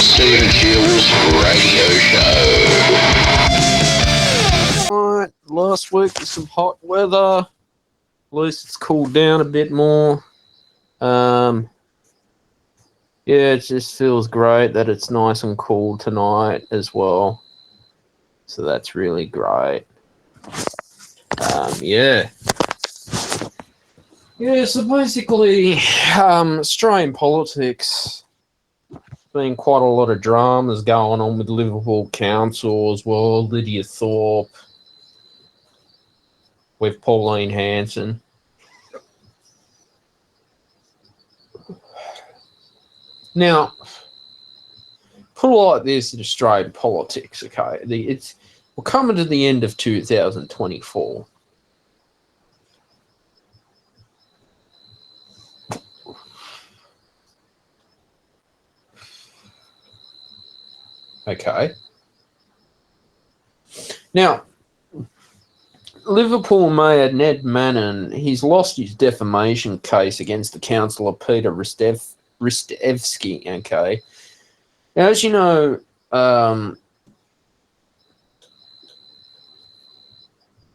Stephen Jules Radio Show. Right, last week was some hot weather. At least it's cooled down a bit more. Yeah, it just feels great that it's nice and cool tonight as well. So that's really great. Yeah. Yeah, so basically, Australian politics, been quite a lot of dramas going on with Liverpool Council as well, Lydia Thorpe, with Pauline Hanson. Now, put it like this in Australian politics, okay? We're coming to the end of 2024. Okay. Now, Liverpool Mayor Ned Manning, he's lost his defamation case against the councillor Peter Ristevski, okay? Now, as you know,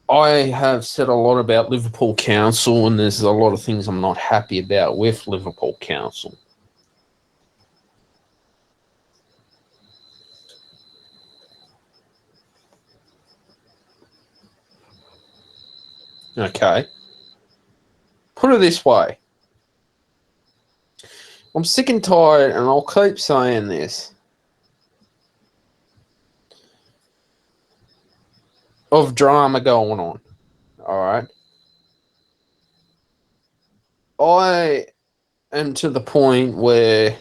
I have said a lot about Liverpool Council, and there's a lot of things I'm not happy about with Liverpool Council. Okay. Put it this way. I'm sick and tired, and I'll keep saying this, of drama going on. All right. I am to the point where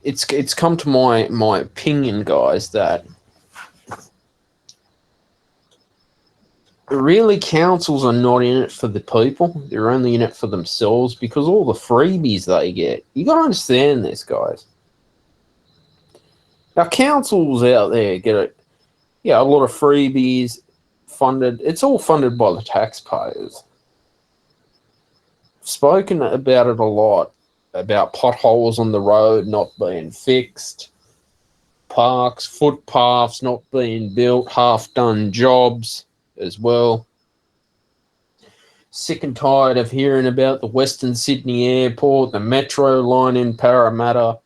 it's come to my opinion, guys, that really councils are not in it for the people. They're only in it for themselves because all the freebies they get. You got to understand this, guys. Now, councils out there get a lot of freebies funded. It's all funded by the taxpayers. I've spoken about it a lot, about potholes on the road not being fixed, parks, footpaths not being built, half-done jobs as well. Sick and tired of hearing about the Western Sydney Airport, the metro line in Parramatta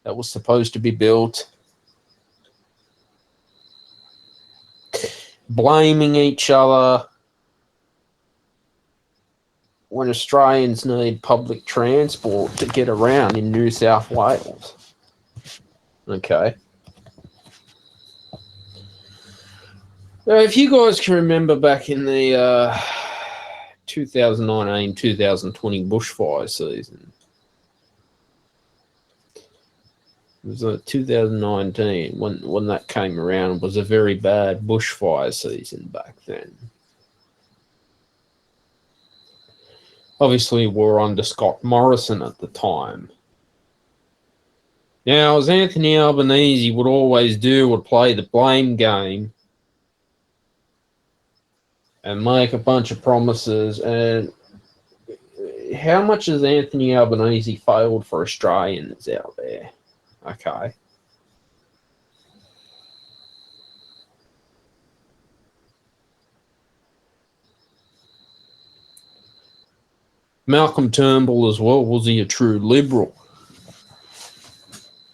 that was supposed to be built. Blaming each other when Australians need public transport to get around in New South Wales. Okay. Now, if you guys can remember back in the 2019-2020 bushfire season, it was 2019 when that came around, was a very bad bushfire season back then. Obviously, we were under Scott Morrison at the time. Now, as Anthony Albanese would always do, would play the blame game and make a bunch of promises. And how much has Anthony Albanese failed for Australians out there? Okay. Malcolm Turnbull as well, was he a true Liberal?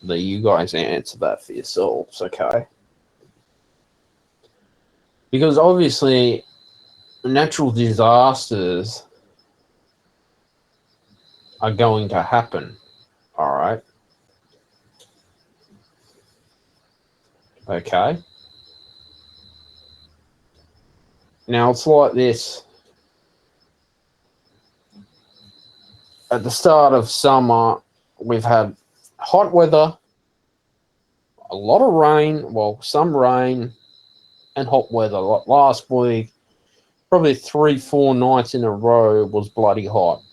There, you guys answer that for yourselves, okay? Because obviously, natural disasters are going to happen, all right? Okay. Now, it's like this. At the start of summer, we've had hot weather, a lot of rain, well, some rain and hot weather. Like last week, probably 3-4 nights in a row was bloody hot.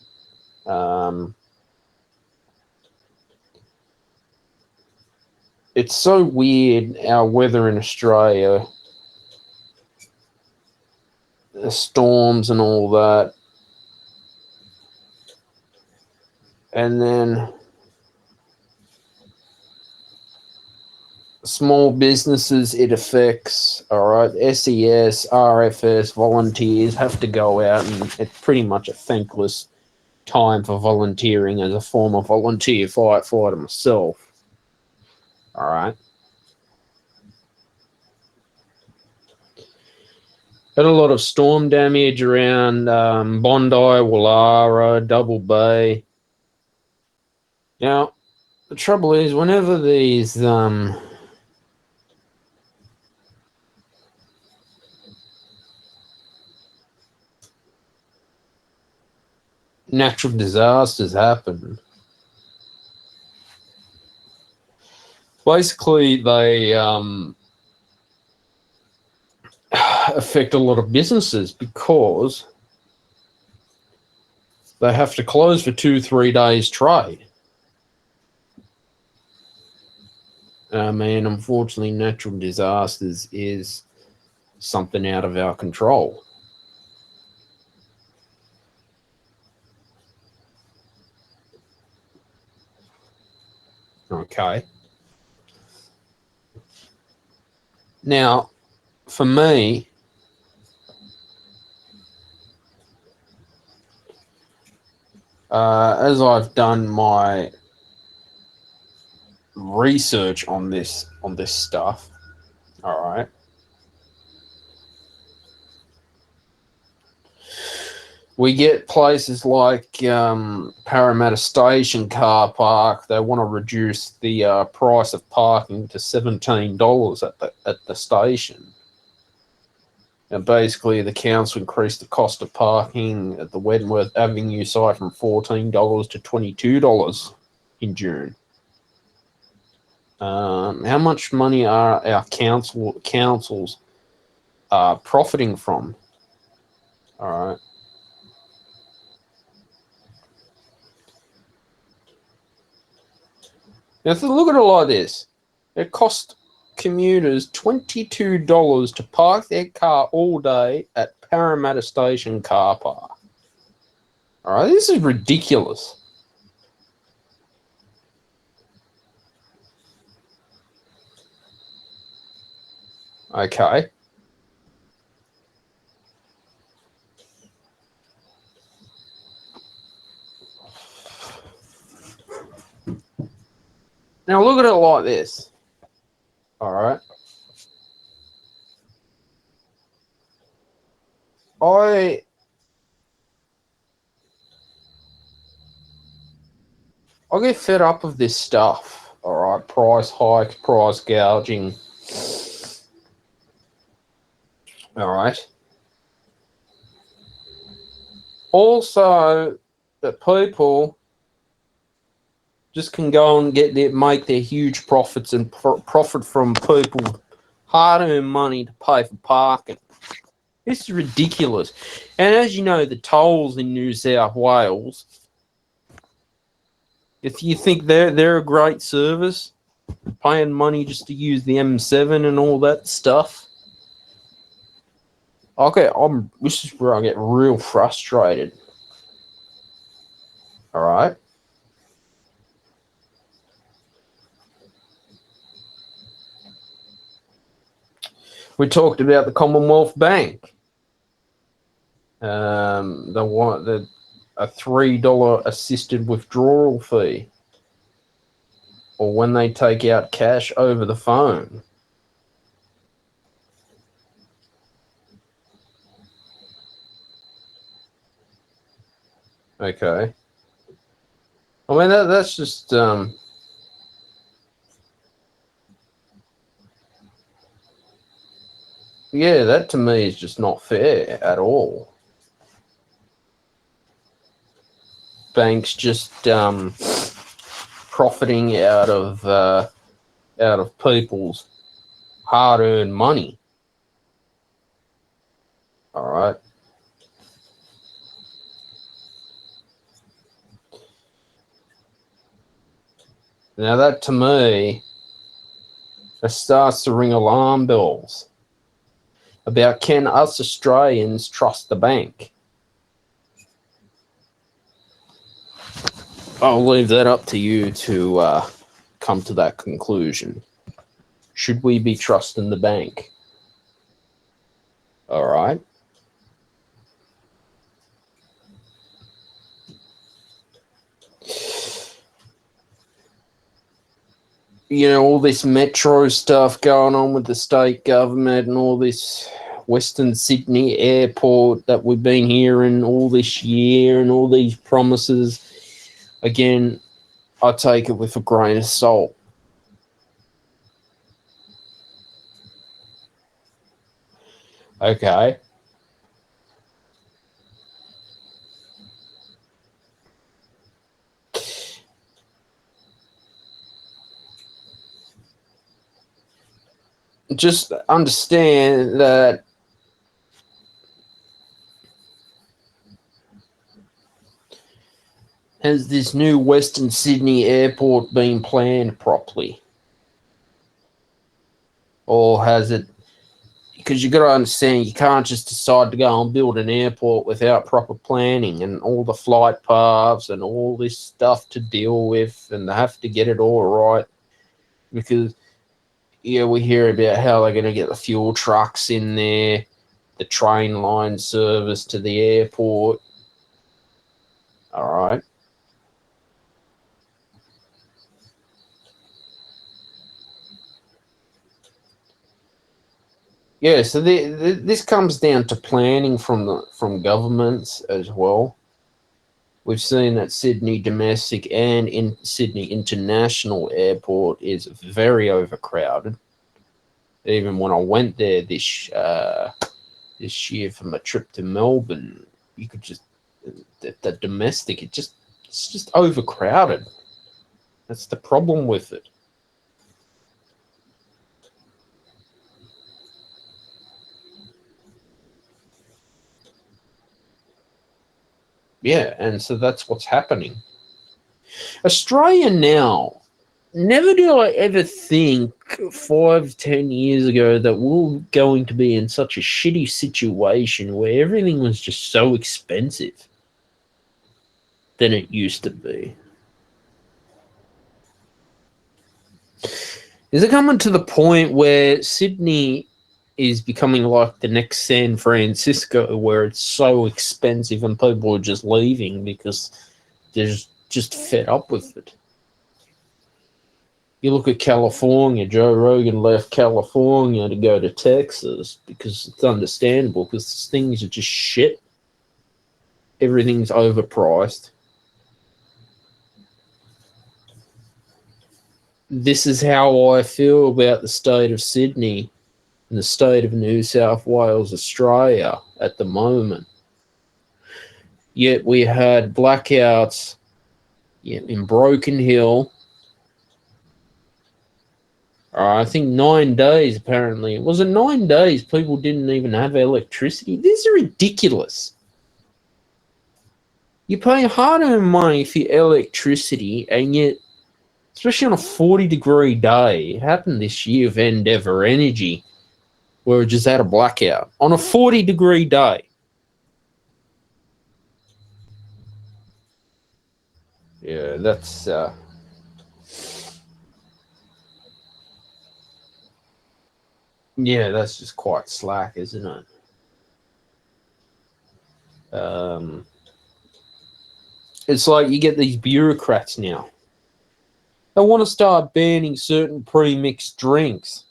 It's so weird, our weather in Australia, the storms and all that. And then small businesses it affects, all right, SES, RFS, volunteers have to go out, and it's pretty much a thankless time for volunteering as a former volunteer firefighter myself, all right. Had a lot of storm damage around Bondi, Wallara, Double Bay. Now, the trouble is, whenever these natural disasters happen, basically they affect a lot of businesses because they have to close for 2-3 days trade. I mean, unfortunately, natural disasters is something out of our control. Okay. Now, for me, as I've done my research on this stuff, all right, we get places like Parramatta Station car park. They want to reduce the price of parking to $17 at the station. And basically, the council increased the cost of parking at the Wentworth Avenue site from $14 to $22 in June. How much money are our councils profiting from? All right. Now, if you look at it like this, it costs commuters $22 to park their car all day at Parramatta Station car park. All right, this is ridiculous. Okay. Now look at it like this. All right. I get fed up of this stuff. All right, price hikes, price gouging. All right. Also, that people just can go and make their huge profits and profit from people hard-earned money to pay for parking. This is ridiculous. And as you know, the tolls in New South Wales, if you think they're a great service, paying money just to use the M7 and all that stuff. Okay, this is where I get real frustrated. All right. We talked about the Commonwealth Bank. They want a $3 assisted withdrawal fee, or when they take out cash over the phone. Okay. I mean that's just yeah, that to me is just not fair at all. Banks just profiting out of people's hard-earned money. All right. Now that to me, it starts to ring alarm bells about, can us Australians trust the bank? I'll leave that up to you to come to that conclusion. Should we be trusting the bank? All right. You know, all this metro stuff going on with the state government and all this Western Sydney airport that we've been hearing all this year and all these promises. Again, I take it with a grain of salt. Okay. Just understand that has this new Western Sydney airport been planned properly? Or has it? Because you got to understand, you can't just decide to go and build an airport without proper planning and all the flight paths and all this stuff to deal with, and they have to get it all right. Because, yeah, we hear about how they're going to get the fuel trucks in there, the train line service to the airport. All right. Yeah, so this comes down to planning from governments as well. We've seen that Sydney domestic and in Sydney International Airport is very overcrowded. Even when I went there this year for my trip to Melbourne, you could just the domestic it's just overcrowded. That's the problem with it. Yeah, and so that's what's happening. Australia now, never did I ever think 5-10 years ago that we were going to be in such a shitty situation where everything was just so expensive than it used to be. Is it coming to the point where Sydney is becoming like the next San Francisco, where it's so expensive and people are just leaving because they're just fed up with it? You look at California, Joe Rogan left California to go to Texas because it's understandable, because things are just shit. Everything's overpriced. This is how I feel about the state of Sydney and the state of New South Wales, Australia at the moment. Yet we had blackouts in Broken Hill. I think 9 days, apparently. Was it 9 days people didn't even have electricity? This is ridiculous. You pay hard-earned money for your electricity, and yet, especially on a 40-degree day, it happened this year with Endeavour Energy, where it just had a blackout on a 40-degree day. Yeah, that's that's just quite slack, isn't it? It's like you get these bureaucrats now. They want to start banning certain pre-mixed drinks.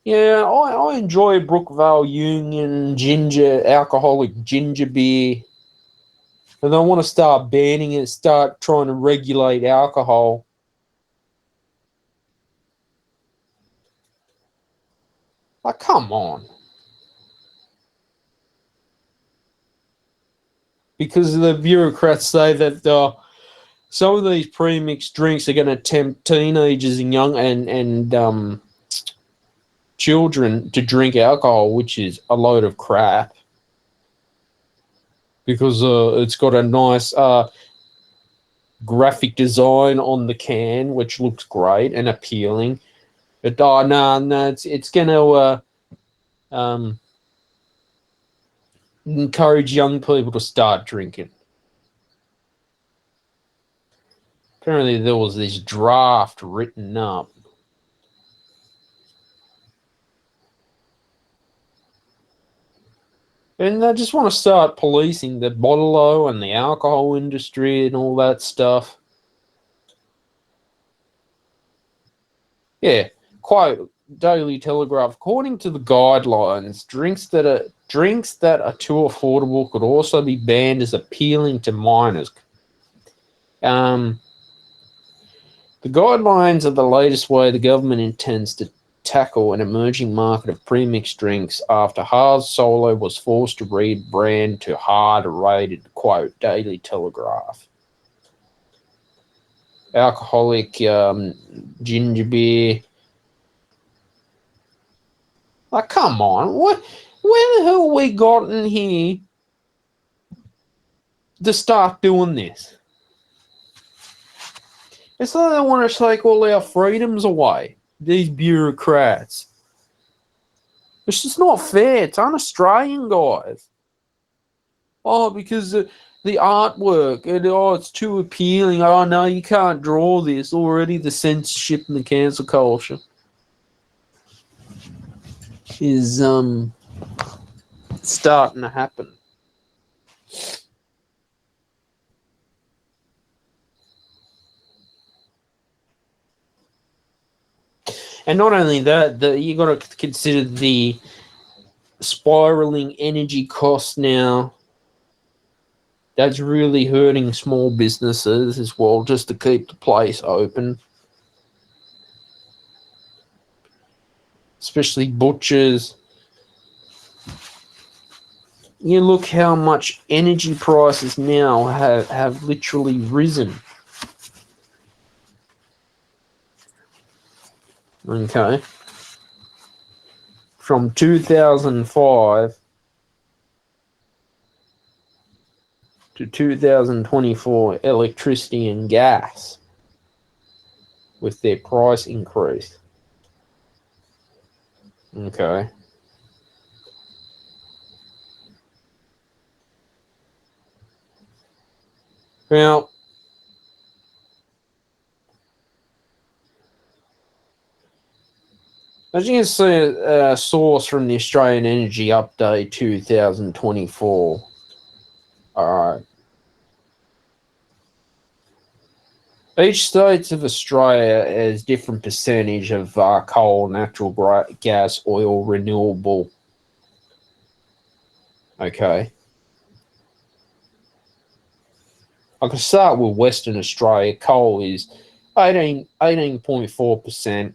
Yeah, I enjoy Brookvale Union alcoholic ginger beer. And they want to start banning it, start trying to regulate alcohol. Like, come on. Because the bureaucrats say that some of these pre-mixed drinks are going to tempt teenagers and young and children to drink alcohol, which is a load of crap. Because it's got a nice graphic design on the can, which looks great and appealing. But it's going to encourage young people to start drinking. Apparently there was this draft written up. And they just want to start policing the bottle and the alcohol industry and all that stuff. Yeah, quote, Daily Telegraph. According to the guidelines, drinks that are too affordable could also be banned as appealing to minors. The guidelines are the latest way the government intends to tackle an emerging market of premixed drinks after Haas Solo was forced to rebrand to hard-rated, quote, Daily Telegraph. Alcoholic ginger beer. Like, come on. Where the hell we gotten here to start doing this? It's like they want to take all our freedoms away. These bureaucrats. It's just not fair. It's un-Australian, guys. Oh, because the artwork, and it's too appealing. Oh, no, you can't draw this. Already the censorship and the cancel culture is starting to happen. And not only that, you got to consider the spiraling energy costs now. That's really hurting small businesses as well, just to keep the place open. Especially butchers. You look how much energy prices now have literally risen. Okay. From 2005 to 2024, electricity and gas with their price increase. Okay. Now, as you can see, a source from the Australian Energy Update 2024. All right. Each state of Australia has different percentage of coal, natural gas, oil, renewable. Okay. I can start with Western Australia. Coal is 18.4%.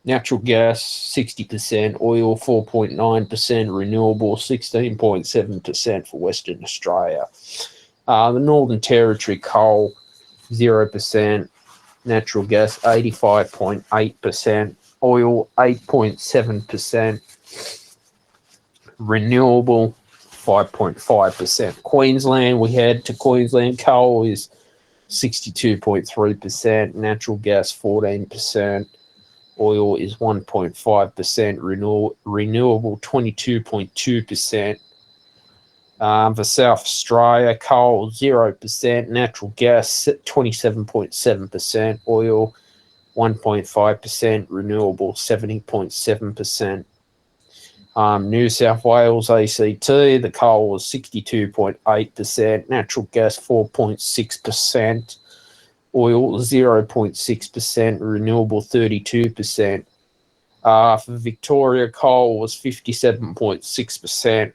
Natural gas, 60%, oil, 4.9%, renewable, 16.7% for Western Australia. The Northern Territory, coal, 0%, natural gas, 85.8%, oil, 8.7%, renewable, 5.5%. Queensland, we head to Queensland, coal is 62.3%, natural gas, 14%. Oil is 1.5%, renewable 22.2%. For South Australia, coal 0%, natural gas 27.7%, oil 1.5%, renewable 70.7%. New South Wales ACT, the coal was 62.8%, natural gas 4.6%. Oil 0.6%, renewable 32%. For Victoria, coal was 57.6%,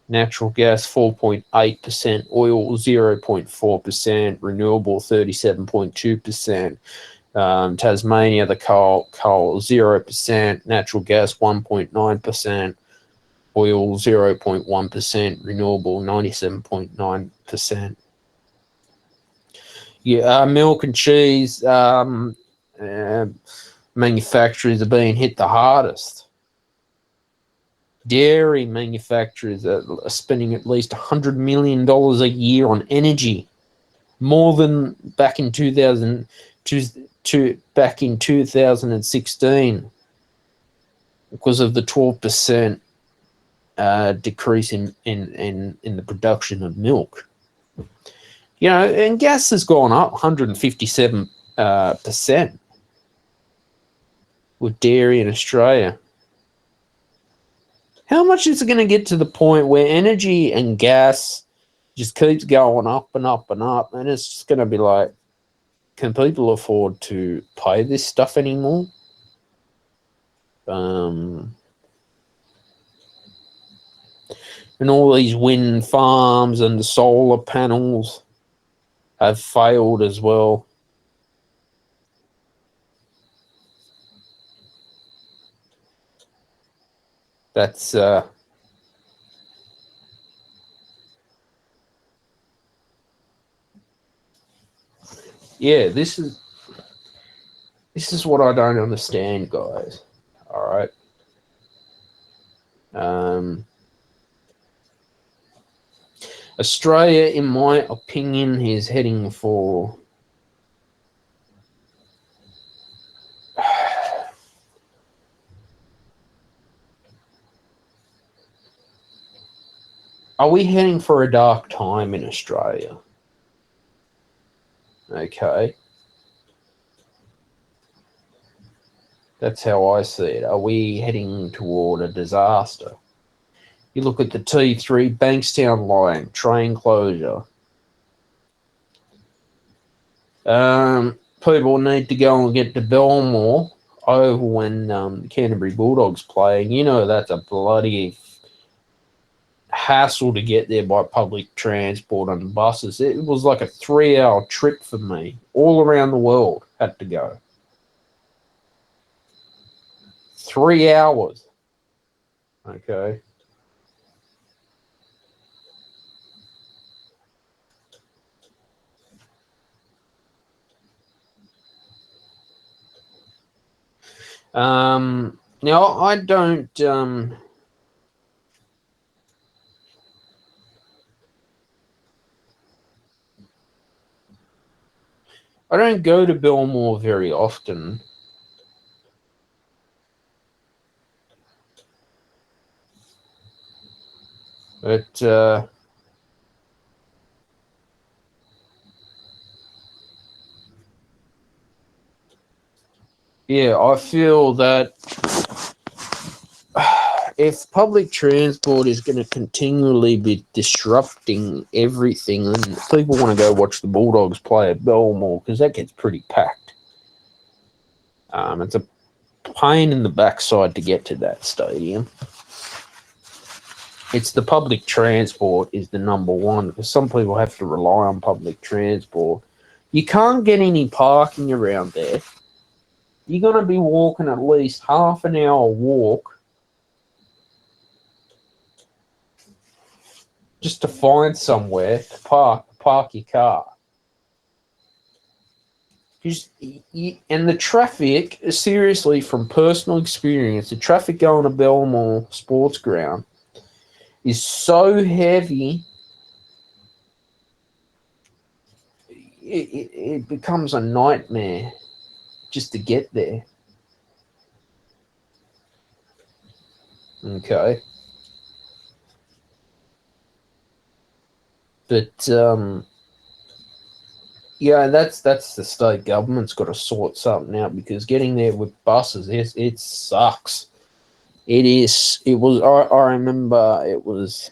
natural gas 4.8%, oil 0.4%, renewable 37.2%. Tasmania, the coal 0%, natural gas 1.9%, oil 0.1%, renewable 97.9%. Yeah, milk and cheese manufacturers are being hit the hardest. Dairy manufacturers are spending at least $100 million a year on energy, more than back in 2016, because of the 12% decrease in the production of milk. You know, and gas has gone up 157% with dairy in Australia. How much is it going to get to the point where energy and gas just keeps going up and up and up, and it's just going to be like, can people afford to pay this stuff anymore? And all these wind farms and the solar panels have failed as well. That's yeah, this is what I don't understand, guys. All right. Australia, in my opinion, is heading for are we heading for a dark time in Australia? Okay. That's how I see it. Are we heading toward a disaster? You look at the T3 Bankstown line, train closure. People need to go and get to Belmore over when the Canterbury Bulldogs play. And you know that's a bloody hassle to get there by public transport and buses. It was like a 3-hour trip for me. All around the world had to go. 3 hours. Okay. Now I don't go to Belmore very often. But yeah, I feel that if public transport is going to continually be disrupting everything, and people want to go watch the Bulldogs play at Belmore because that gets pretty packed. It's a pain in the backside to get to that stadium. It's the public transport is the number one because some people have to rely on public transport. You can't get any parking around there. You're going to be walking at least half an hour walk just to find somewhere to park your car. And the traffic, seriously, from personal experience, the traffic going to Belmore Sports Ground is so heavy, it becomes a nightmare just to get there. Okay. But yeah, that's the state government's got to sort something out because getting there with buses, it sucks. It is. It was. I remember it was.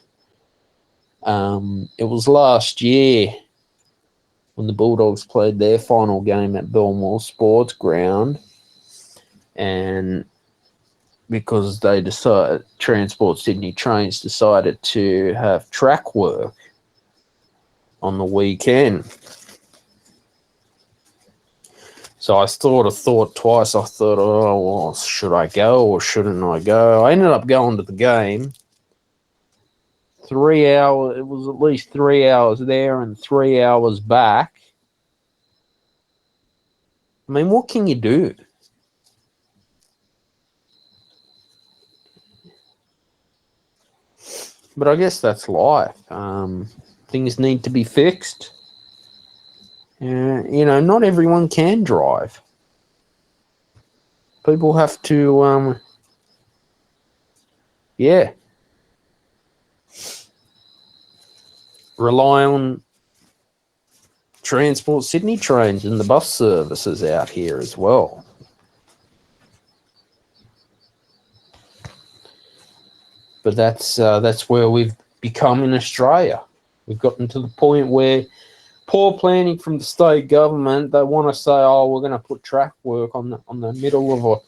It was last year when the Bulldogs played their final game at Belmore Sports Ground, and because they decided, Transport Sydney Trains decided to have track work on the weekend. So I sort of thought twice. I thought, oh, well, should I go or shouldn't I go? I ended up going to the game. 3 hours, it was at least 3 hours there and 3 hours back. I mean, what can you do? But I guess that's life. Things need to be fixed. You know, not everyone can drive. People have to, rely on Transport Sydney trains and the bus services out here as well. But that's where we've become in Australia. We've gotten to the point where poor planning from the state government, they want to say, oh, we're going to put track work on the middle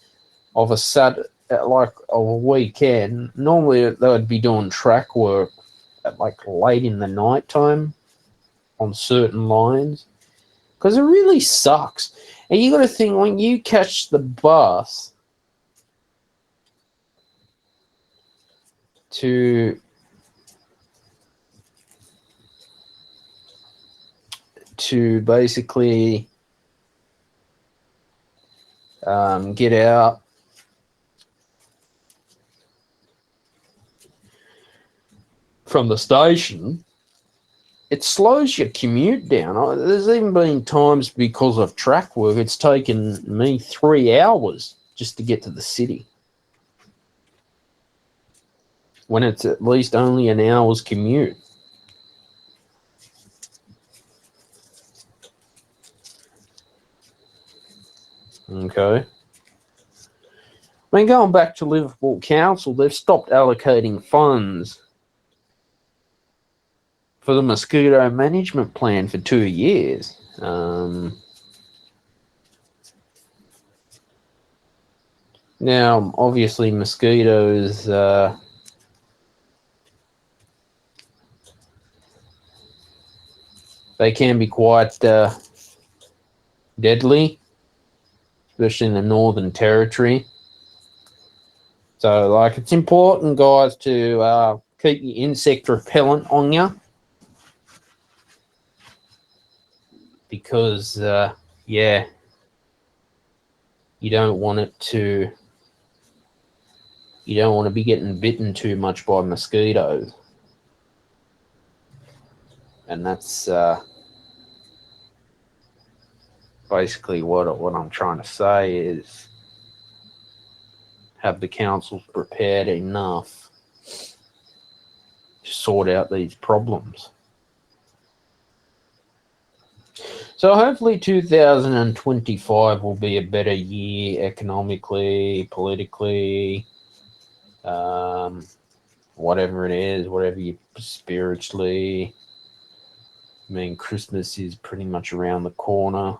of a Saturday, like a weekend. Normally they would be doing track work at like late in the night time on certain lines, because it really sucks. And you got to think, when you catch the bus to basically get out from the station, it slows your commute down. There's even been times, because of track work, it's taken me 3 hours just to get to the city, when it's at least only an hour's commute. Okay. I mean, going back to Liverpool Council, they've stopped allocating funds for the mosquito management plan for 2 years. Now, obviously, mosquitoes they can be quite deadly, especially in the Northern Territory. So, like, it's important, guys, to keep your insect repellent on you, because, yeah, you don't want to be getting bitten too much by mosquitoes. And that's basically what I'm trying to say, is have the councils prepared enough to sort out these problems. So hopefully 2025 will be a better year economically, politically, whatever it is, whatever you spiritually. I mean, Christmas is pretty much around the corner.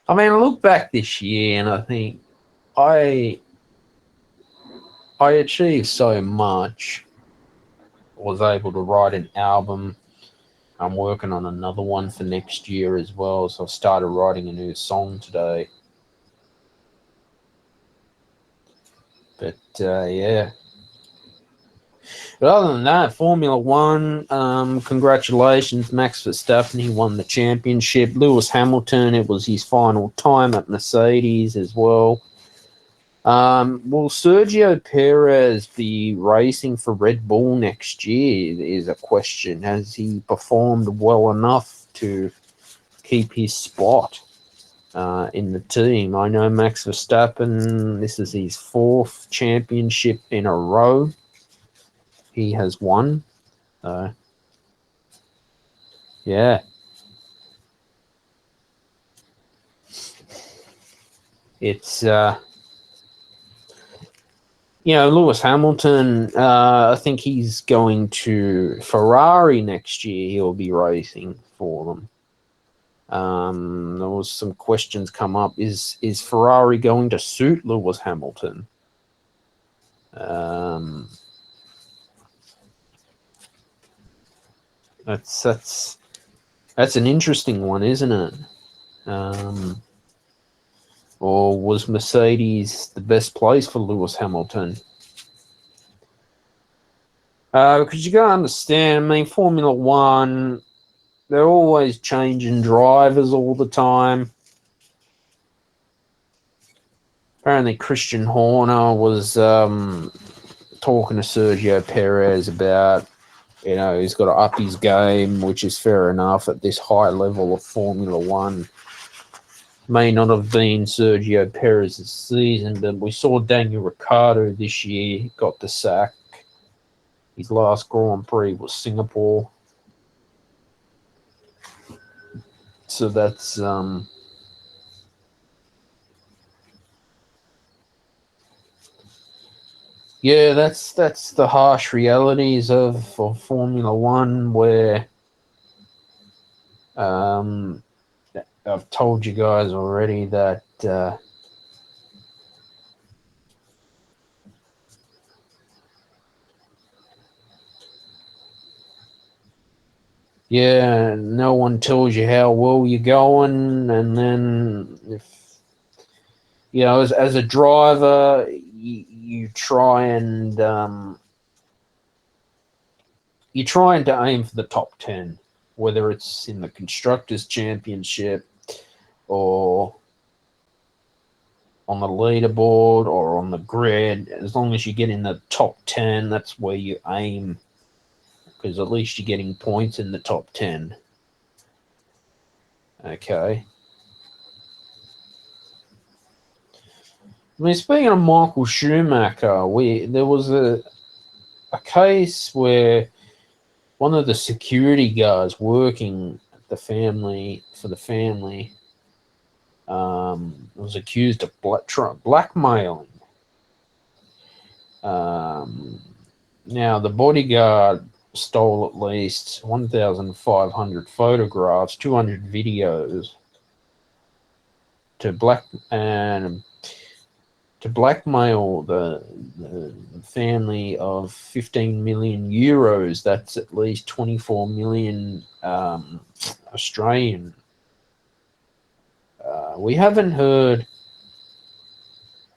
I mean, I look back this year and I think I achieved so much. I was able to write an album. I'm working on another one for next year as well. So I started writing a new song today. But yeah. But other than that, Formula One, congratulations, Max Verstappen. He won the championship. Lewis Hamilton, it was his final time at Mercedes as well. Will Sergio Perez be racing for Red Bull next year is a question. Has he performed well enough to keep his spot in the team? I know Max Verstappen, this is his 4th championship in a row he has won. Yeah. It's, Lewis Hamilton, I think he's going to Ferrari next year. He'll be racing for them. There was some questions come up. Is Ferrari going to suit Lewis Hamilton? That's an interesting one, isn't it? Or was Mercedes the best place for Lewis Hamilton? Because you got to understand, I mean, Formula One, they're always changing drivers all the time. Apparently, Christian Horner was talking to Sergio Perez about, he's got to up his game, which is fair enough at this high level of Formula One. May not have been Sergio Perez's season, but we saw Daniel Ricciardo this year got the sack. His last Grand Prix was Singapore. So that's yeah, that's the harsh realities of Formula One, where I've told you guys already that yeah, no one tells you how well you're going, and then if as a driver, you try and you're trying to aim for the top 10, whether it's in the Constructors' Championship or on the leaderboard or on the grid. As long as you get in the top 10, that's where you aim, because at least you're getting points in the top 10. Okay. I mean, speaking of Michael Schumacher, there was a case where one of the security guards working at the family was accused of blackmailing. Now, the bodyguard stole at least 1,500 photographs, 200 videos to blackmail the family of 15 million euros. That's at least 24 million Australian. We haven't heard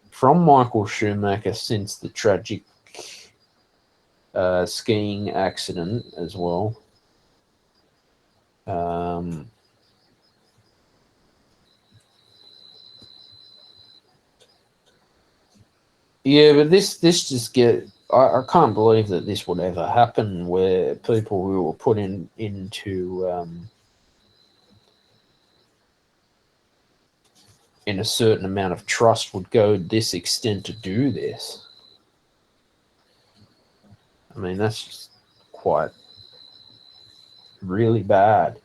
from Michael Schumacher since the tragic skiing accident as well. Yeah, but this just I can't believe that this would ever happen, where people who were put into in a certain amount of trust would go this extent to do this. I mean, that's just quite really bad.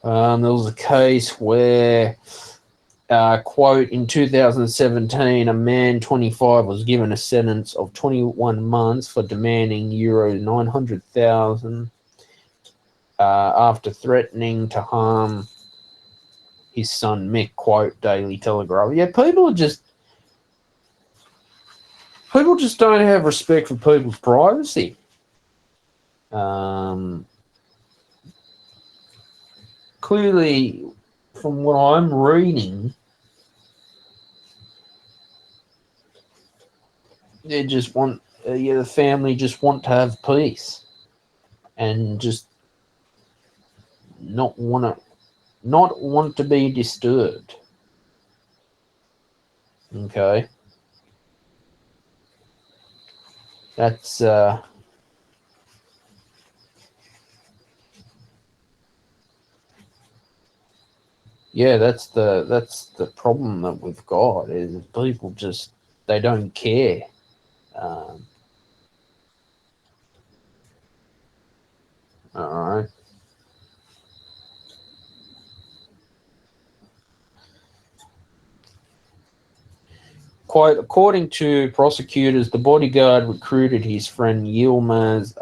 There was a case where, quote, in 2017, a man 25 was given a sentence of 21 months for demanding euro 900,000 after threatening to harm his son Mick, quote, Daily Telegraph. Yeah, people just don't have respect for people's privacy. Clearly, from what I'm reading, they just want the family just want to have peace and just not want to be disturbed. Okay, that's yeah, that's the problem that we've got, is people just, they don't care. All right. Quote, according to prosecutors, the bodyguard recruited his friend Yilmaz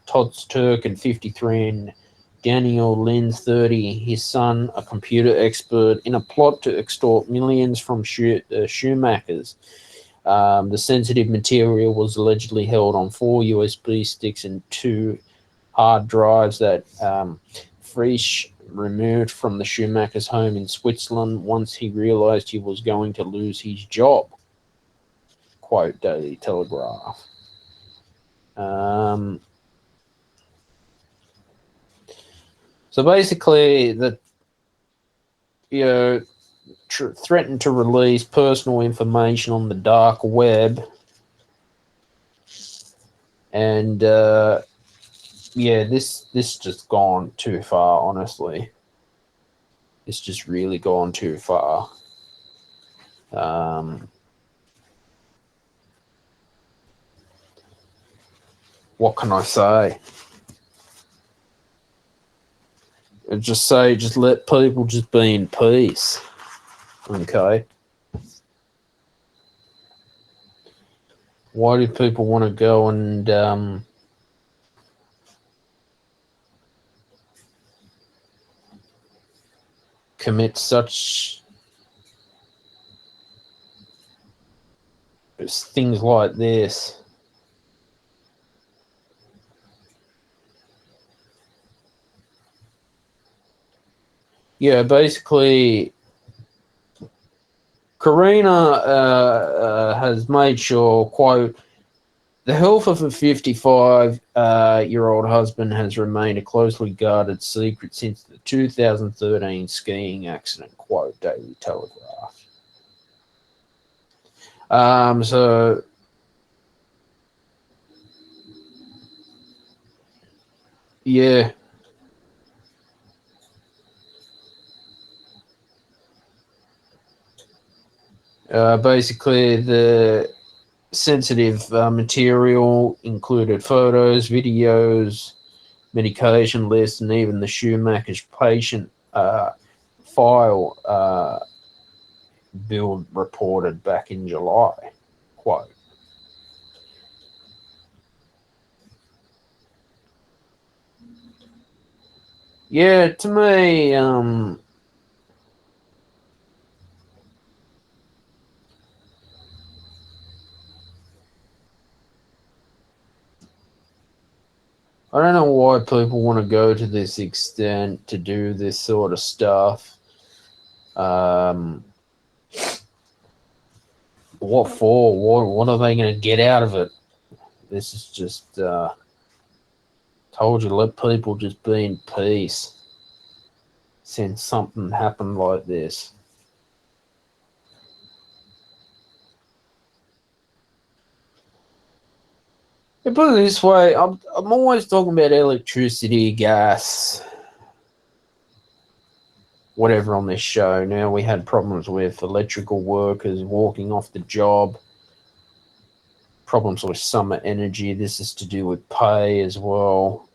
Tozturk, and 53, and Daniel Linz, 30, his son, a computer expert, in a plot to extort millions from Schumachers. The sensitive material was allegedly held on 4 USB sticks and 2 hard drives that Frisch removed from the Schumacher's home in Switzerland once he realized he was going to lose his job. Quote, Daily Telegraph. So basically, threatened to release personal information on the dark web, and this just gone too far. Honestly, it's just really gone too far. What can I say? Just let people just be in peace. Okay. Why do people want to go and commit such things like this? Yeah, basically, Karina has made sure, quote, the health of a 55-year-old husband has remained a closely guarded secret since the 2013 skiing accident, quote, Daily Telegraph. So, yeah. Basically, the sensitive material included photos, videos, medication lists, and even the Schumacher's patient file bill reported back in July. Quote. Yeah, to me, I don't know why people want to go to this extent to do this sort of stuff. What for? What are they going to get out of it? This is just told you, let people just be in peace since something happened like this. Yeah, put it this way, I'm always talking about electricity, gas, whatever on this show. Now, we had problems with electrical workers walking off the job, problems with summer energy. This is to do with pay as well.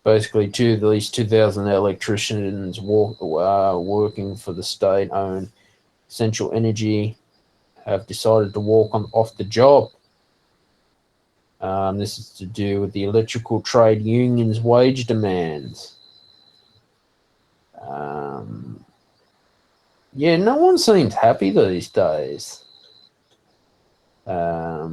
Basically, at least 2,000 electricians working for the state-owned Central Energy have decided to walk off the job. This is to do with the electrical trade union's wage demands. Yeah, no one seems happy these days. I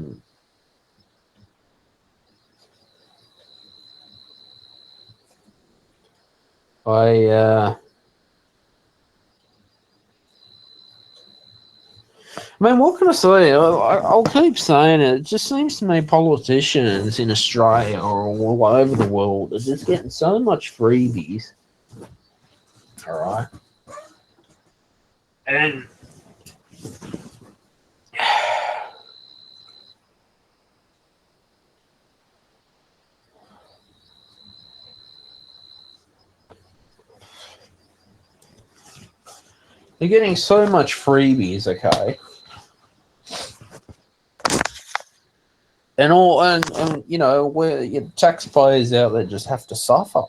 mean, what can I say? I'll keep saying it. It just seems to me politicians in Australia or all over the world are just getting so much freebies. All right. And they're getting so much freebies, okay? And you know, where your taxpayers out there just have to suffer.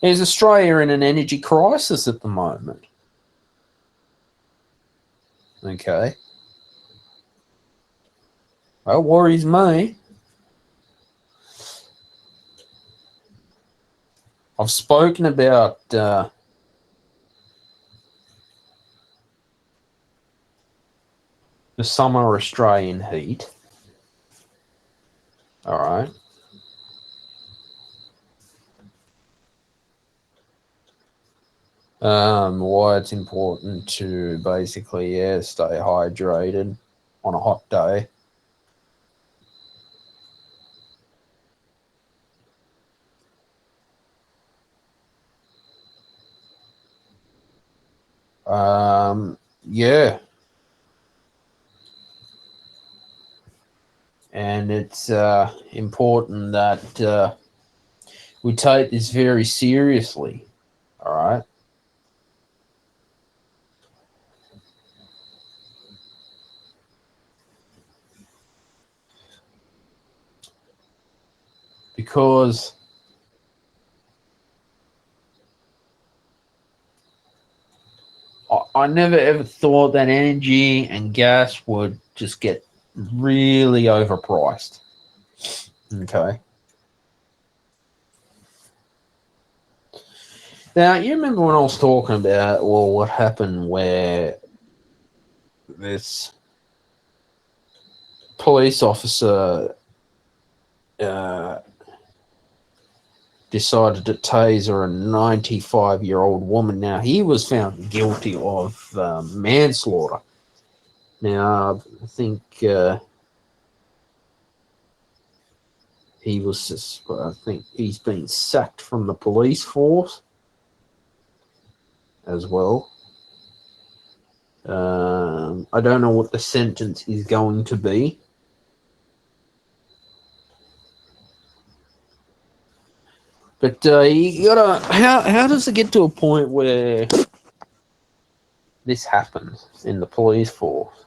Is Australia in an energy crisis at the moment? Okay. That worries me. I've spoken about the summer Australian heat. All right. Why it's important to basically, stay hydrated on a hot day. Yeah. And it's important that we take this very seriously. All right. because I never ever thought that energy and gas would just get really overpriced. Okay. Now, you remember when I was talking about, well, what happened where this police officer decided to taser a 95-year-old woman. Now, he was found guilty of manslaughter. Now, I think I think he's been sacked from the police force as well. I don't know what the sentence is going to be. But you gotta, how does it get to a point where this happens in the police force?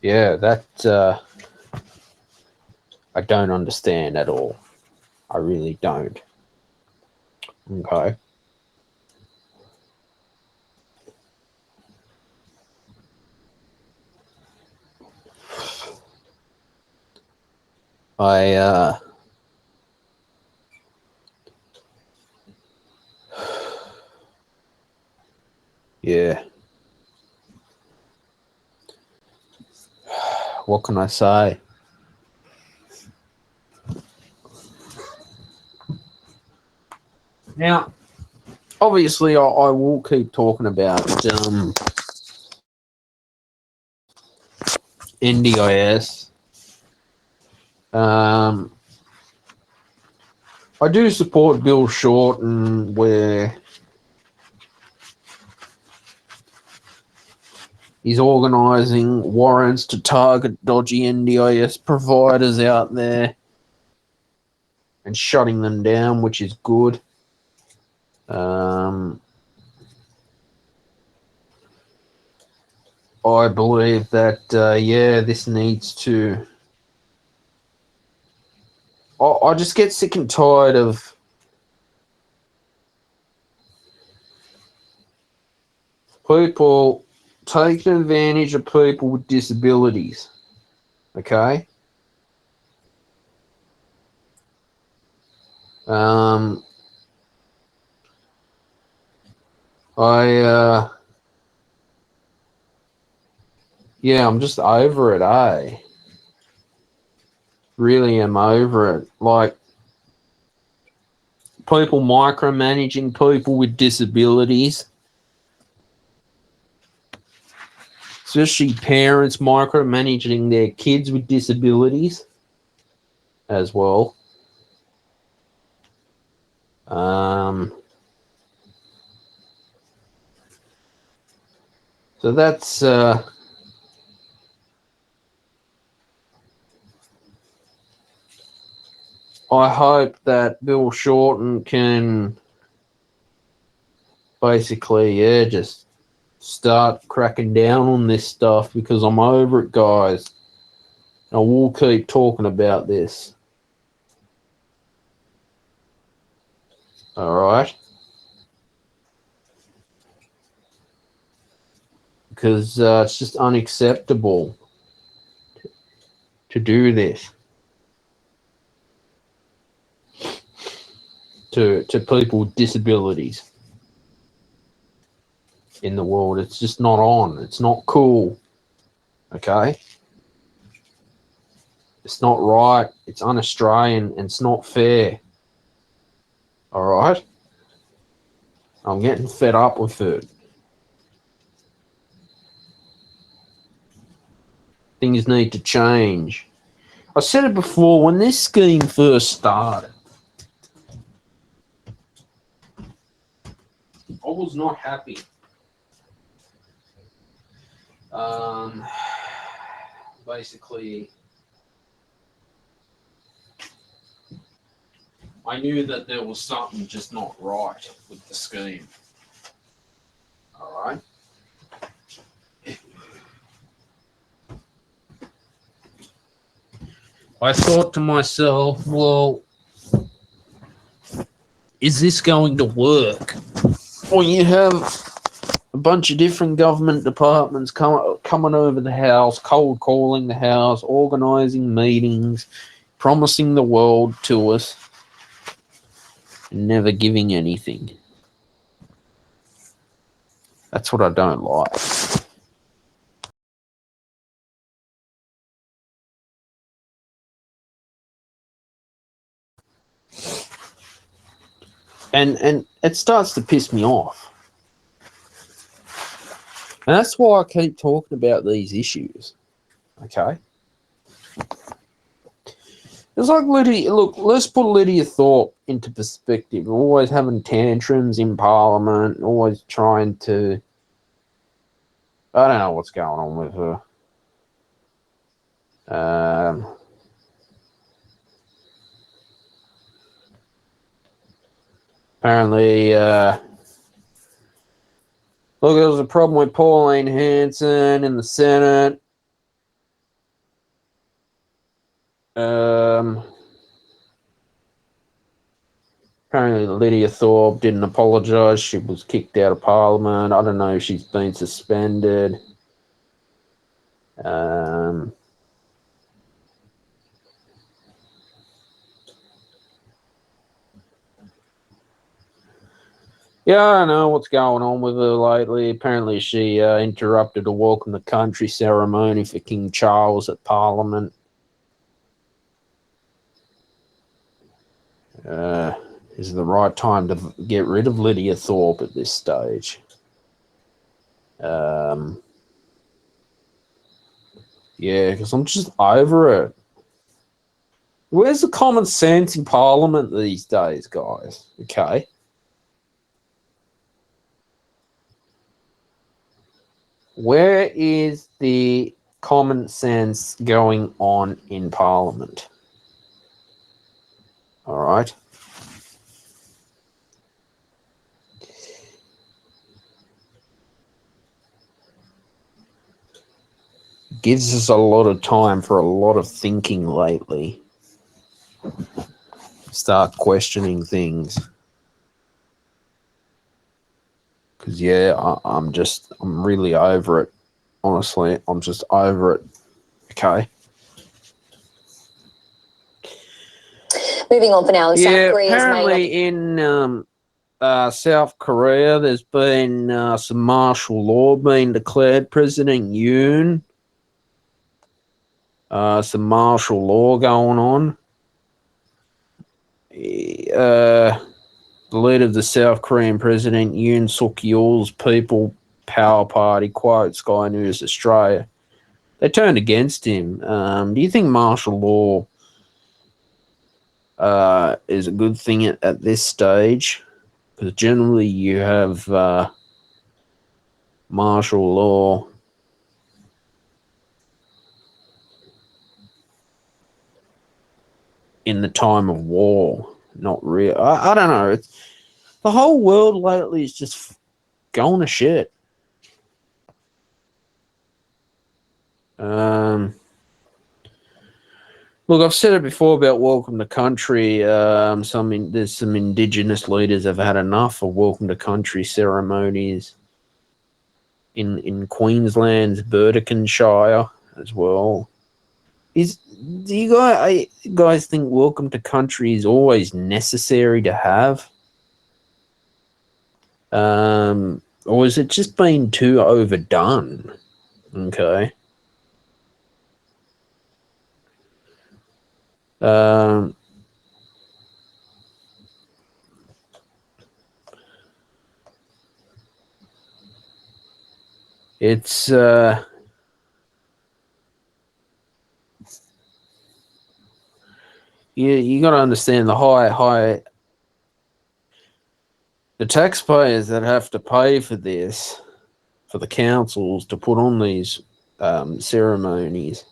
Yeah, that I don't understand at all. I really don't. Okay. Yeah. What can I say? Now, obviously, I will keep talking about NDIS. I do support Bill Shorten, where he's organising warrants to target dodgy NDIS providers out there and shutting them down, which is good. I believe that, this needs to... I just get sick and tired of people taking advantage of people with disabilities. Okay? I'm just over it, eh? Really am over it. Like, people micromanaging people with disabilities, especially parents micromanaging their kids with disabilities as well. So that's I hope that Bill Shorten can basically, just start cracking down on this stuff, because I'm over it, guys. I will keep talking about this. All right? Because it's just unacceptable to do this to people with disabilities in the world. It's just not on. It's not cool. Okay? It's not right. It's un-Australian, and it's not fair. All right? I'm getting fed up with it. Things need to change. I said it before, when this scheme first started, I was not happy. Basically, I knew that there was something just not right with the scheme. All right? I thought to myself, well, is this going to work? Well, you have a bunch of different government departments coming over the house, cold calling the house, organising meetings, promising the world to us, and never giving anything. That's what I don't like. And it starts to piss me off. And that's why I keep talking about these issues. Okay? It's like look, let's put Lidia Thorpe into perspective. Always having tantrums in Parliament, always trying to... I don't know what's going on with her. Apparently, look, there was a problem with Pauline Hanson in the Senate. Apparently, Lidia Thorpe didn't apologise. She was kicked out of Parliament. I don't know if she's been suspended. Yeah, I don't know what's going on with her lately. Apparently, she interrupted a welcome to country ceremony for King Charles at Parliament. Is it the right time to get rid of Lidia Thorpe at this stage? Yeah, because I'm just over it. Where's the common sense in Parliament these days, guys? Okay. Where is the common sense going on in Parliament? All right. Gives us a lot of time for a lot of thinking lately. Start questioning things. Because, yeah, I'm really over it. Honestly, I'm just over it. Okay. Moving on for now. Yeah, South Korea's apparently in South Korea, there's been some martial law being declared. President Yoon, some martial law going on. The leader of the South Korean president, Yoon Suk-yeol's People Power Party, quote Sky News Australia, they turned against him. Do you think martial law is a good thing at this stage? Because generally you have martial law in the time of war. Not real. I don't know. The whole world lately is just going to shit. Look, I've said it before about Welcome to Country. There's some Indigenous leaders have had enough of Welcome to Country ceremonies in Queensland's Burdekinshire as well. Do you guys think Welcome to Country is always necessary to have? Or is it just been too overdone? Okay. It's you got to understand the taxpayers that have to pay for this, for the councils to put on these ceremonies.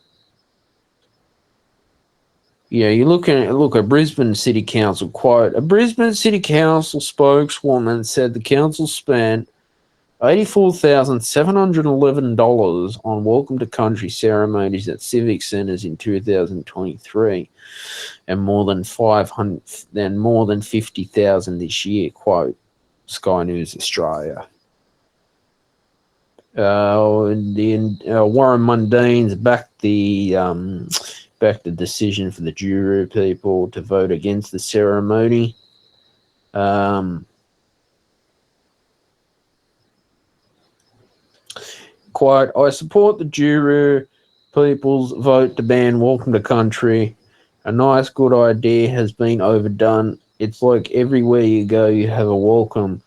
Yeah, you look at Brisbane City Council, quote, a Brisbane City Council spokeswoman said the council spent $84,711 on welcome to country ceremonies at civic centres in 2023, and more than 50,000 this year. Quote Sky News Australia. Warren Mundine's backed the decision for the Juru people to vote against the ceremony. Quote, I support the Juru people's vote to ban welcome to country. A nice, good idea has been overdone. It's like everywhere you go, you have a welcome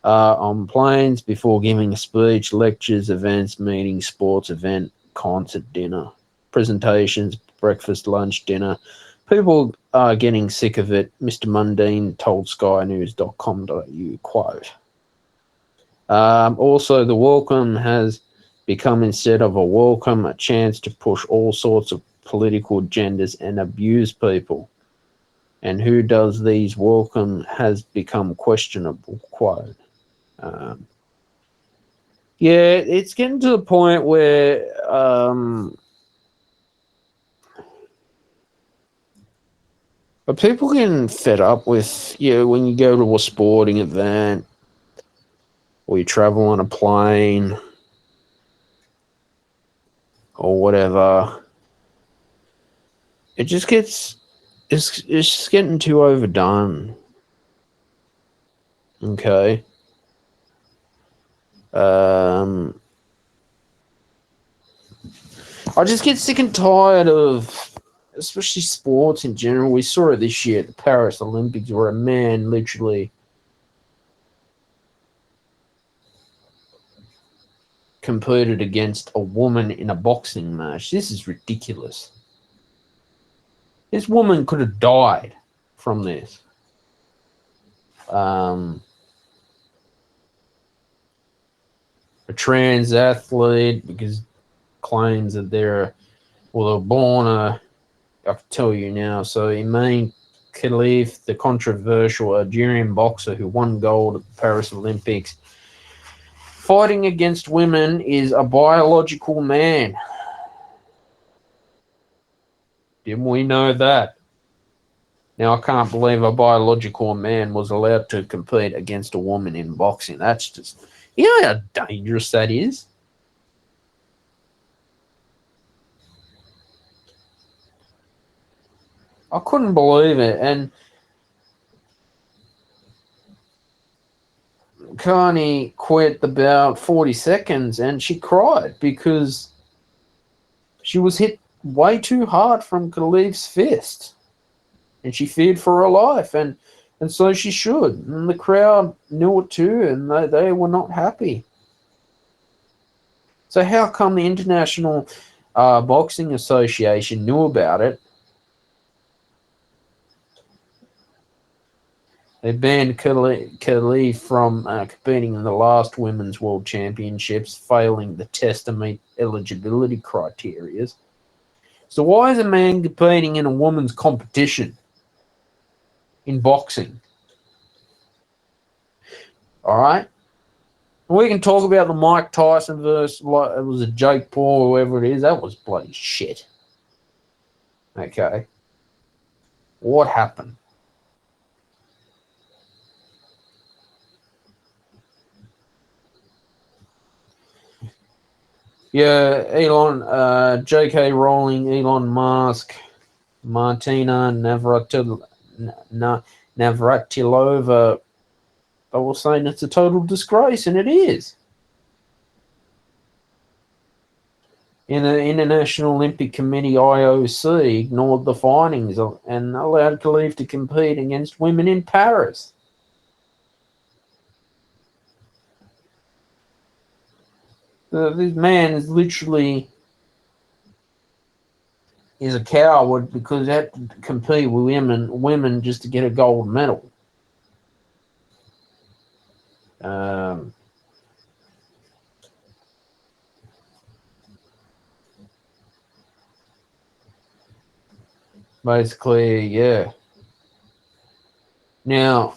on planes, before giving a speech, lectures, events, meetings, sports event, concert, dinner, presentations, breakfast, lunch, dinner. People are getting sick of it, Mr. Mundine told skynews.com.au, quote. Also, the welcome has become, instead of a welcome, a chance to push all sorts of political agendas and abuse people. And who does these welcome has become questionable, quote. Yeah, it's getting to the point where are people getting fed up with, when you go to a sporting event or you travel on a plane or whatever, it just gets, it's just getting too overdone. Okay. I just get sick and tired of, especially sports in general. We saw it this year at the Paris Olympics, where a man literally competed against a woman in a boxing match. This is ridiculous. This woman could have died from this. A trans athlete, because claims that they're born I can tell you now. So Imane Khalif, the controversial Algerian boxer who won gold at the Paris Olympics, fighting against women, is a biological man. Didn't we know that? Now, I can't believe a biological man was allowed to compete against a woman in boxing. That's just, you know how dangerous that is? I couldn't believe it. And Carney quit about 40 seconds and she cried because she was hit way too hard from Khalif's fist. And she feared for her life. And so she should. And the crowd knew it too, and they were not happy. So how come the International Boxing Association knew about it? They banned Khalif from competing in the last Women's World Championships, failing the test to meet eligibility criteria. So why is a man competing in a women's competition in boxing? All right? We can talk about the Mike Tyson versus, like, it was a Jake Paul, whoever it is. That was bloody shit. Okay. What happened? Yeah, Elon, J.K. Rowling, Elon Musk, Martina Navratilova, I was saying it's a total disgrace, and it is. In the International Olympic Committee, IOC, ignored the findings and allowed Khalif to compete against women in Paris. This man is literally a coward because he had to compete with women just to get a gold medal. Basically, yeah. Now,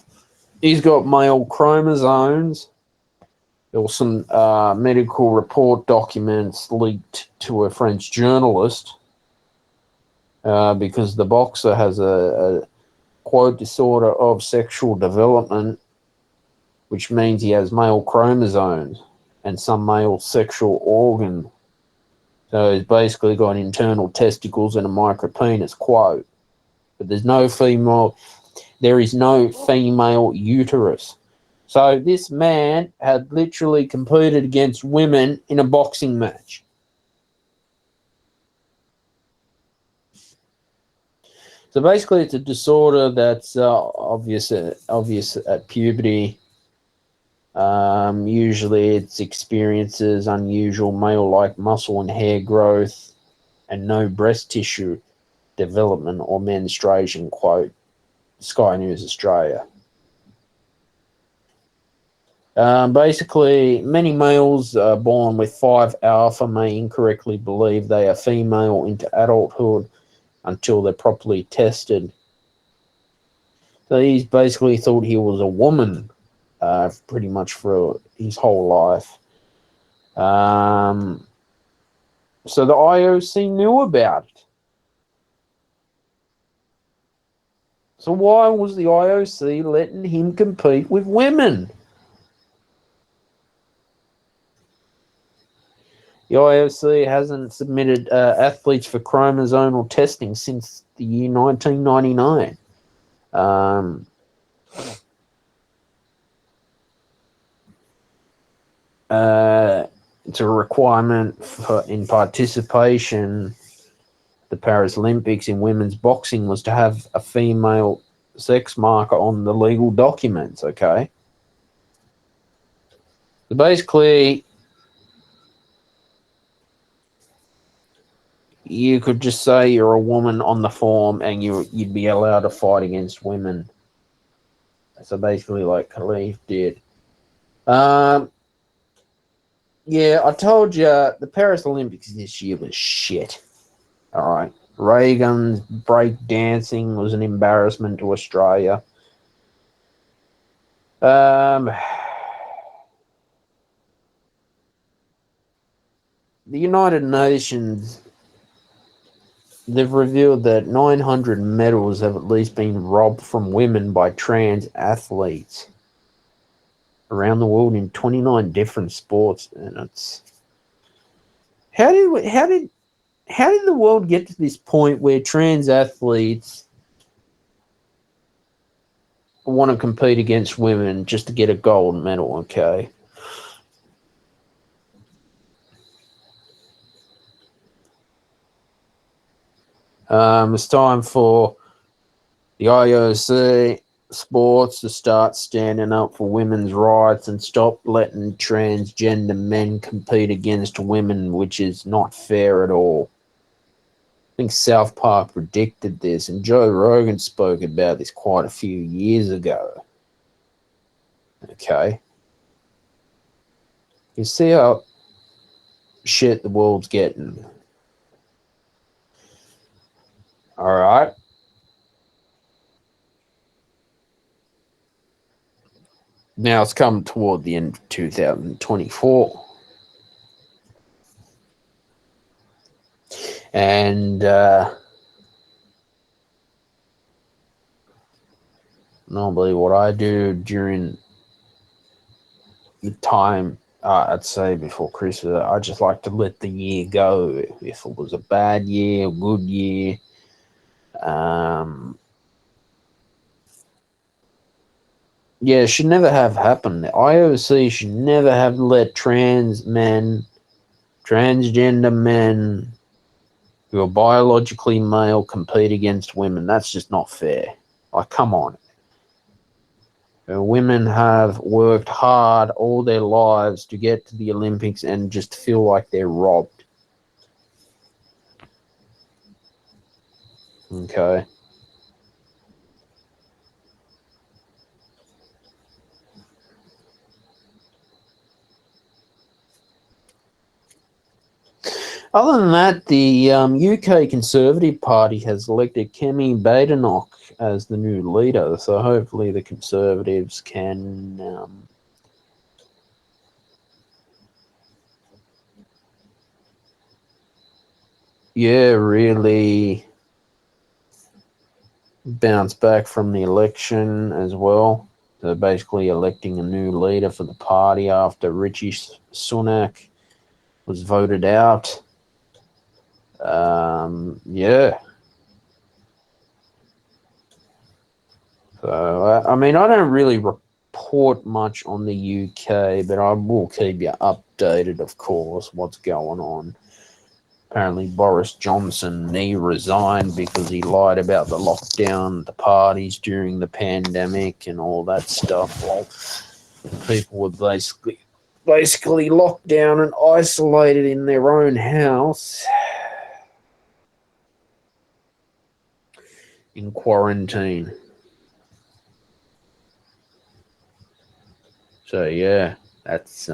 he's got male chromosomes, There was some medical report documents leaked to a French journalist because the boxer has a quote disorder of sexual development, which means he has male chromosomes and some male sexual organ. So he's basically got internal testicles and a micropenis, quote. But there is no female uterus. So this man had literally competed against women in a boxing match. So basically it's a disorder that's obvious at puberty. Usually it experiences unusual male-like muscle and hair growth and no breast tissue development or menstruation, quote Sky News Australia. Basically, many males born with 5 alpha may incorrectly believe they are female into adulthood until they're properly tested. So he's basically thought he was a woman pretty much for his whole life. So the IOC knew about it. So why was the IOC letting him compete with women? The IOC hasn't submitted athletes for chromosomal testing since the year 1999. It's a requirement in participation. The Paris Olympics in women's boxing was to have a female sex marker on the legal documents, okay? So basically, you could just say you're a woman on the form and you'd be allowed to fight against women. So basically like Khalif did. Yeah, I told you the Paris Olympics this year was shit. All right. Reagan's break dancing was an embarrassment to Australia. The United Nations, they've revealed that 900 medals have at least been robbed from women by trans athletes around the world in 29 different sports, and it's how did the world get to this point where trans athletes want to compete against women just to get a gold medal? Okay. It's time for the IOC sports to start standing up for women's rights and stop letting transgender men compete against women, which is not fair at all. I think South Park predicted this, and Joe Rogan spoke about this quite a few years ago. Okay. You see how shit the world's getting. All right. Now it's come toward the end of 2024. And normally what I do during the time, I'd say before Christmas, I just like to let the year go. If it was a bad year, a good year, yeah, it should never have happened. The IOC should never have let transgender men who are biologically male compete against women. That's just not fair. Like, come on. Women have worked hard all their lives to get to the Olympics and just feel like they're robbed. Okay. Other than that, the UK Conservative Party has elected Kemi Badenoch as the new leader. So hopefully the Conservatives can really bounced back from the election as well. They're basically electing a new leader for the party after Richie Sunak was voted out. Yeah. So, I mean, I don't really report much on the UK, but I will keep you updated, of course, what's going on. Apparently, Boris Johnson, he resigned because he lied about the lockdown, the parties during the pandemic, and all that stuff. While people were basically locked down and isolated in their own house in quarantine. So yeah, that's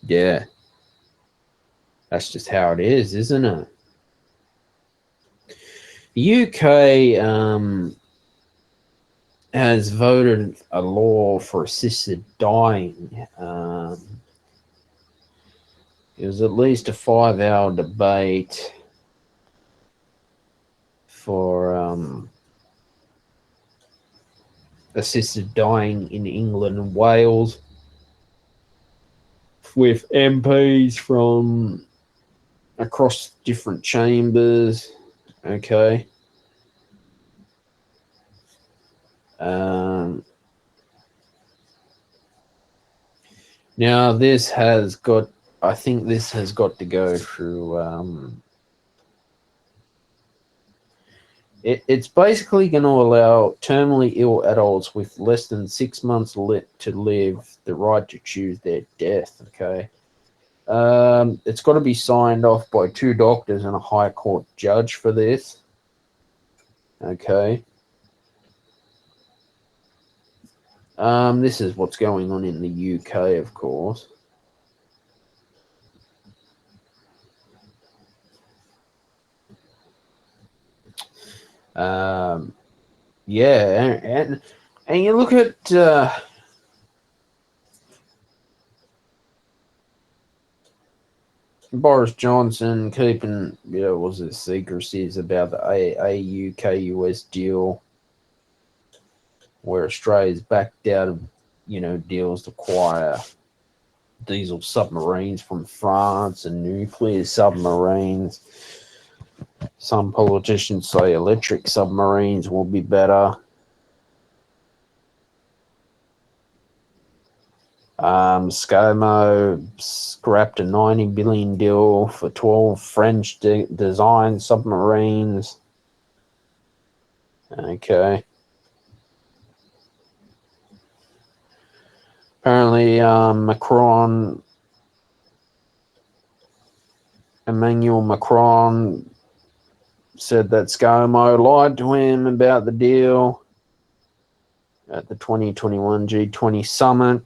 yeah, that's just how it is, isn't it? The UK has voted a law for assisted dying. It was at least a 5-hour debate for assisted dying in England and Wales, with MPs from across different chambers. Okay. Now this has got, I think this has got to go through. It's basically going to allow terminally ill adults with less than 6 months to live the right to choose their death. Okay. It's got to be signed off by 2 doctors and a high court judge for this. Okay. This is what's going on in the UK, of course. Yeah, and you look at Boris Johnson keeping, was it secrecies about the AU-KUS deal, where Australia's backed out of, deals to acquire diesel submarines from France and nuclear submarines. Some politicians say electric submarines will be better. ScoMo scrapped a $90 billion deal for 12 French design submarines. Okay. Apparently, Emmanuel Macron said that ScoMo lied to him about the deal at the 2021 G20 summit.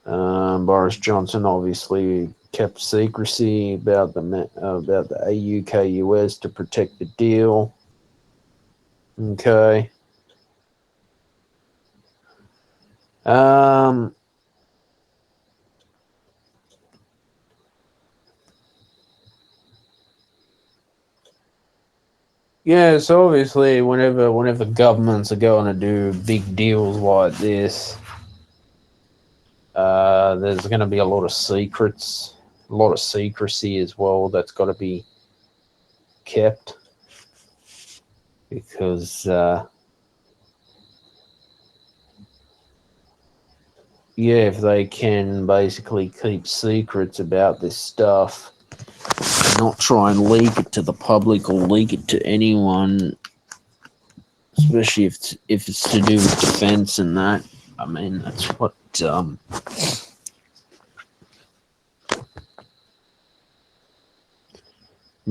Boris Johnson obviously kept secrecy about the AU-KUS to protect the deal. Okay. Yeah, so obviously whenever governments are going to do big deals like this, there's going to be a lot of secrets, a lot of secrecy as well that's got to be kept, because if they can basically keep secrets about this stuff, not try and leak it to the public or leak it to anyone, especially if it's to do with defense and that. I mean, that's what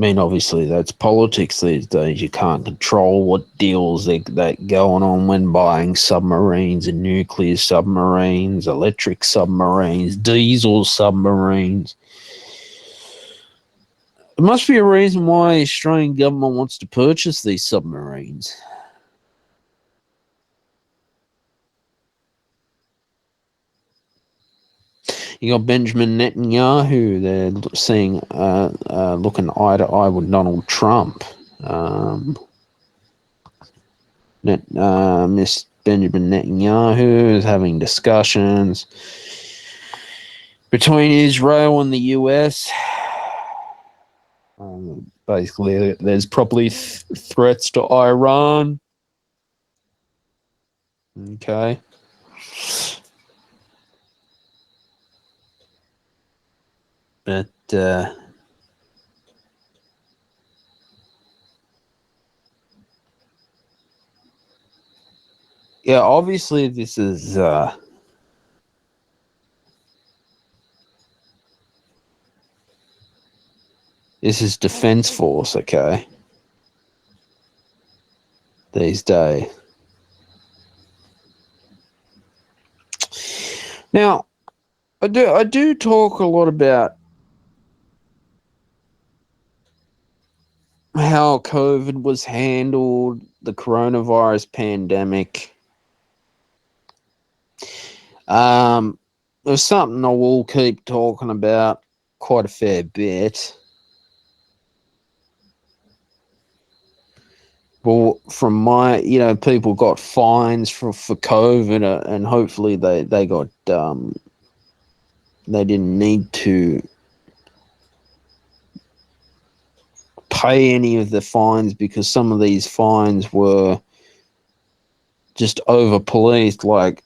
obviously that's politics these days. You can't control what deals that going on when buying submarines and nuclear submarines, electric submarines, diesel submarines. There must be a reason why the Australian government wants to purchase these submarines. You got Benjamin Netanyahu. They're seeing looking eye to eye with Donald Trump. Miss Benjamin Netanyahu is having discussions between Israel and the US. Basically, there's probably threats to Iran. Okay. But yeah, obviously this is Defense Force, okay? These days. Now, I do talk a lot about how COVID was handled, the coronavirus pandemic. There's something I will keep talking about quite a fair bit. Well, from my, people got fines for COVID, and hopefully they got they didn't need to pay any of the fines because some of these fines were just over policed, like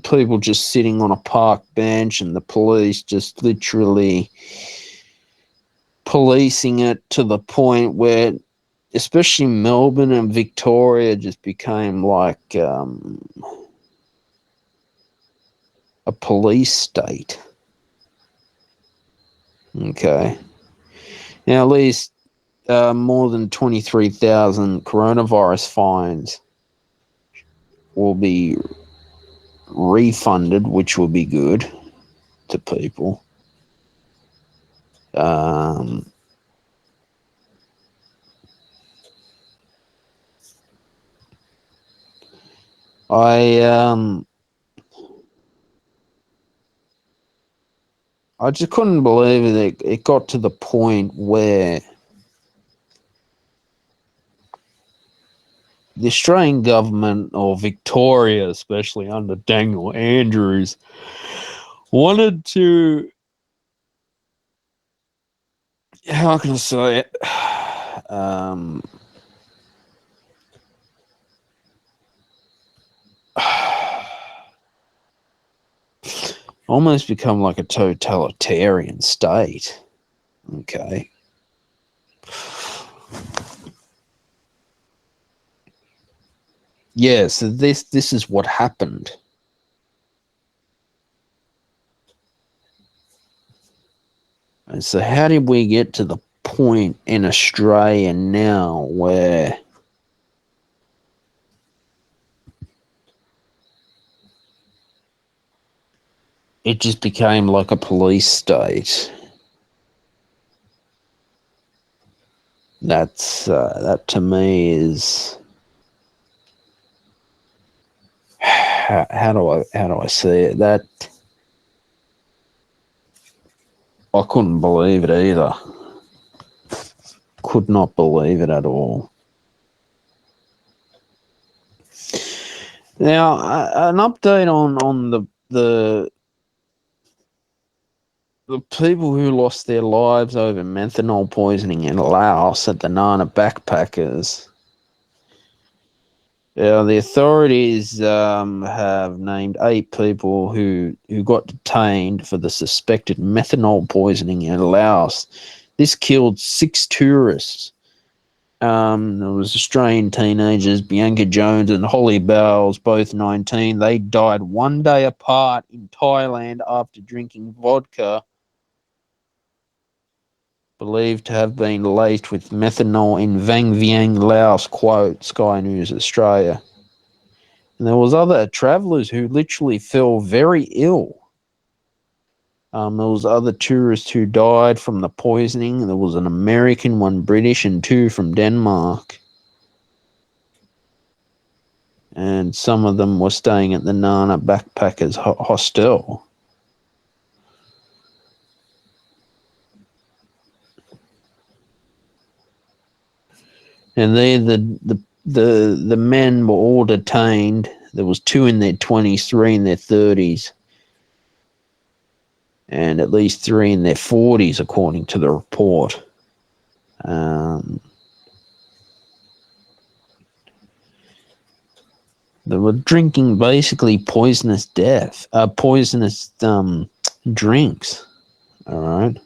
people just sitting on a park bench and the police just literally policing it to the point where especially Melbourne and Victoria just became like a police state. Okay. Now, at least more than 23,000 coronavirus fines will be refunded, which will be good to people. I just couldn't believe it. It got to the point where the Australian government, or Victoria especially under Daniel Andrews, wanted to, how can I say it? Almost become like a totalitarian state. Okay. Yeah, so this is what happened. And so how did we get to the point in Australia now where it just became like a police state? That's that to me is how do I see it? That I couldn't believe it either. Could not believe it at all. Now, an update on the people who lost their lives over methanol poisoning in Laos at the Nana backpackers. The authorities have named 8 people who got detained for the suspected methanol poisoning in Laos. This killed 6 tourists. There was Australian teenagers, Bianca Jones and Holly Bowles, both 19. They died one day apart in Thailand after drinking vodka believed to have been laced with methanol in Vang Vieng, Laos, quote Sky News Australia. And there was other travellers who literally fell very ill. There was other tourists who died from the poisoning. There was an American, 1 British, and 2 from Denmark. And some of them were staying at the Nana Backpackers Hostel. And the men were all detained. There was 2 in their 20s, 3 in their 30s, and at least 3 in their 40s, according to the report. They were drinking basically poisonous drinks. All right.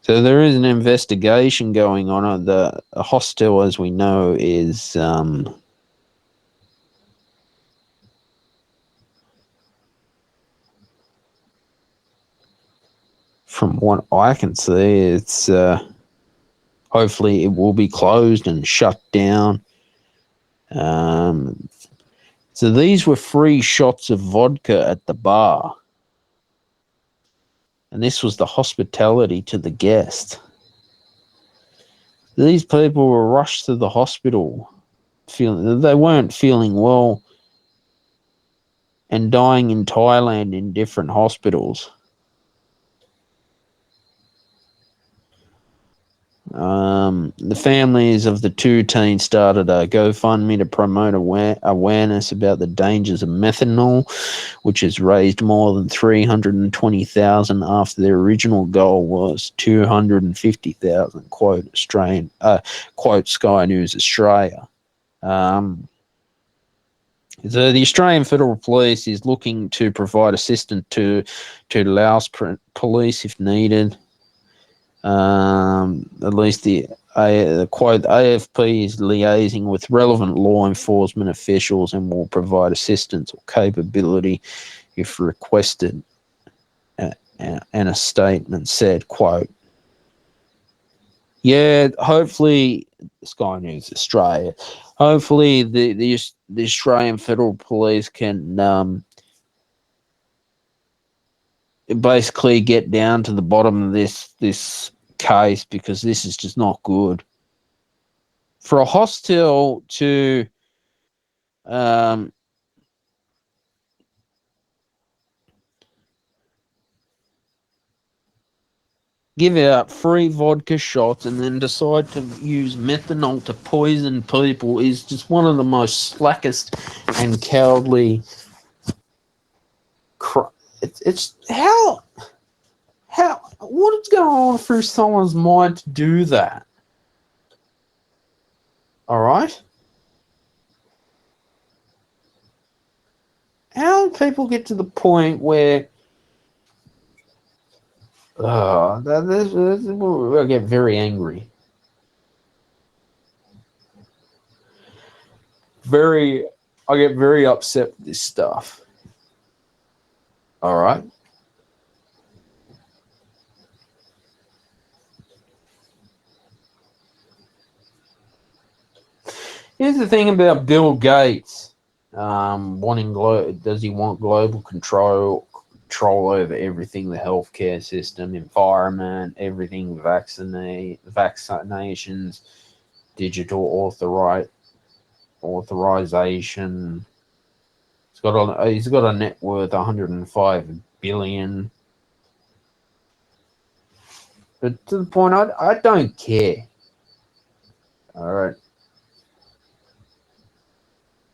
So there is an investigation going on. The hostel, as we know, is from what I can see, it's hopefully it will be closed and shut down. So these were free shots of vodka at the bar. And this was the hospitality to the guest. These people were rushed to the hospital. They weren't feeling well and dying in Thailand in different hospitals. The families of the 2 teens started a GoFundMe to promote awareness about the dangers of methanol, which has raised more than $320,000 after their original goal was $250,000. Quote Sky News Australia. So the Australian Federal Police is looking to provide assistance to Laos police if needed. At least the quote AFP is liaising with relevant law enforcement officials and will provide assistance or capability if requested. And a statement said, quote, yeah, hopefully, Sky News Australia, hopefully the Australian Federal Police can basically get down to the bottom of this case, because this is just not good. For a hostel to give out free vodka shots and then decide to use methanol to poison people is just one of the most slackest and cowardly. It's how what is going on through someone's mind to do that? All right. How do people get to the point where I get very angry. I get very upset with this stuff. All right. Here's the thing about Bill Gates wanting does he want global control over everything, the healthcare system, environment, everything, vaccinations, digital authorization. He's got a net worth 105 billion. But to the point, I don't care. All right.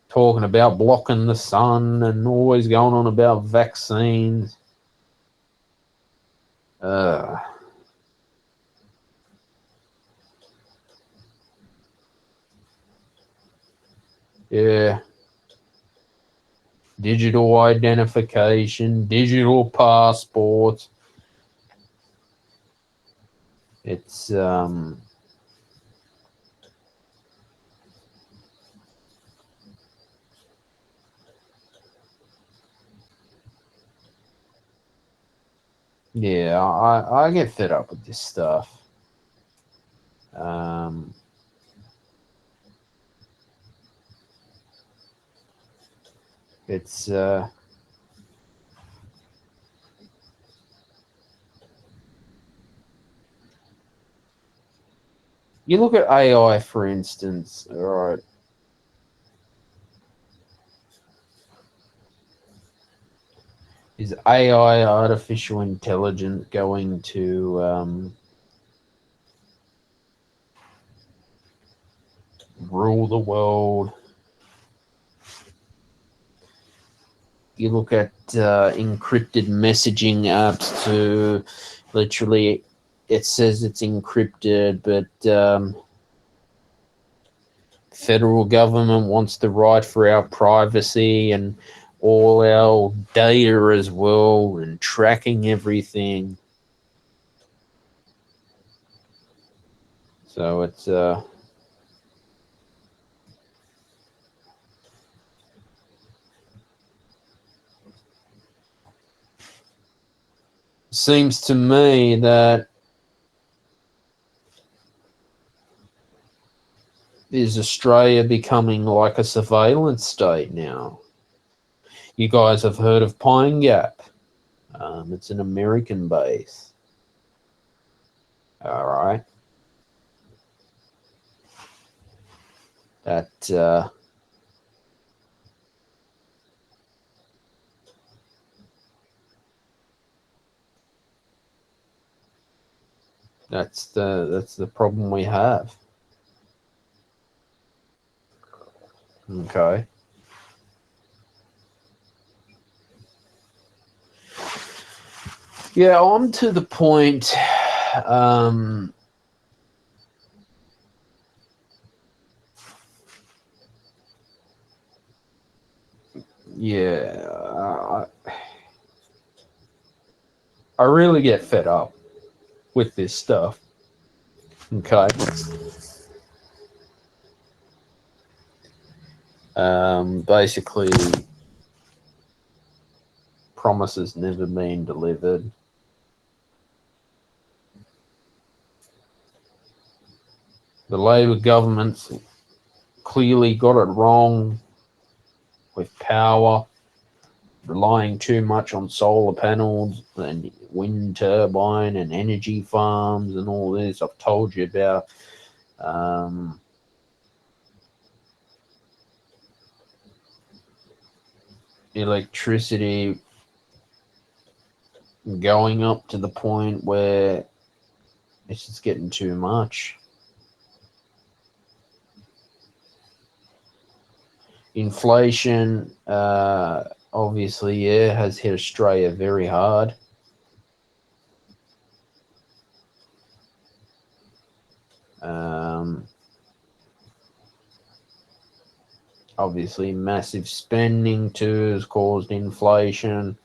Talking about blocking the sun and always going on about vaccines. Yeah. Digital identification, digital passports. It's yeah, I get fed up with this stuff. It's you look at AI, for instance. All right. Is AI, artificial intelligence, going to rule the world? You look at encrypted messaging apps to literally, it says it's encrypted, but federal government wants the right for our privacy and all our data as well, and tracking everything. So it's seems to me that is Australia becoming like a surveillance state now? You guys have heard of Pine Gap? It's an American base. All right. That that's the problem we have. Okay. Yeah, I'm to the point. Yeah, I really get fed up with this stuff. Okay. Basically, promises never been delivered. The Labor government's clearly got it wrong with power, relying too much on solar panels and wind turbine and energy farms and all this. I've told you about electricity going up to the point where it's just getting too much. Inflation, obviously, yeah, has hit Australia very hard. Obviously, massive spending too has caused inflation.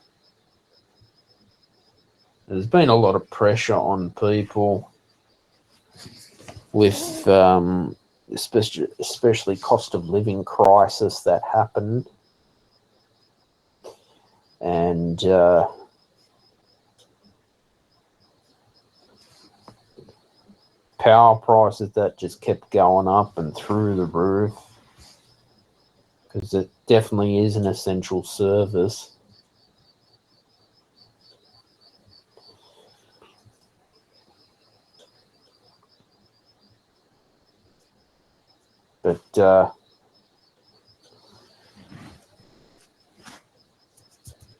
There's been a lot of pressure on people with especially cost of living crisis that happened, and power prices that just kept going up and through the roof, because it definitely is an essential service. But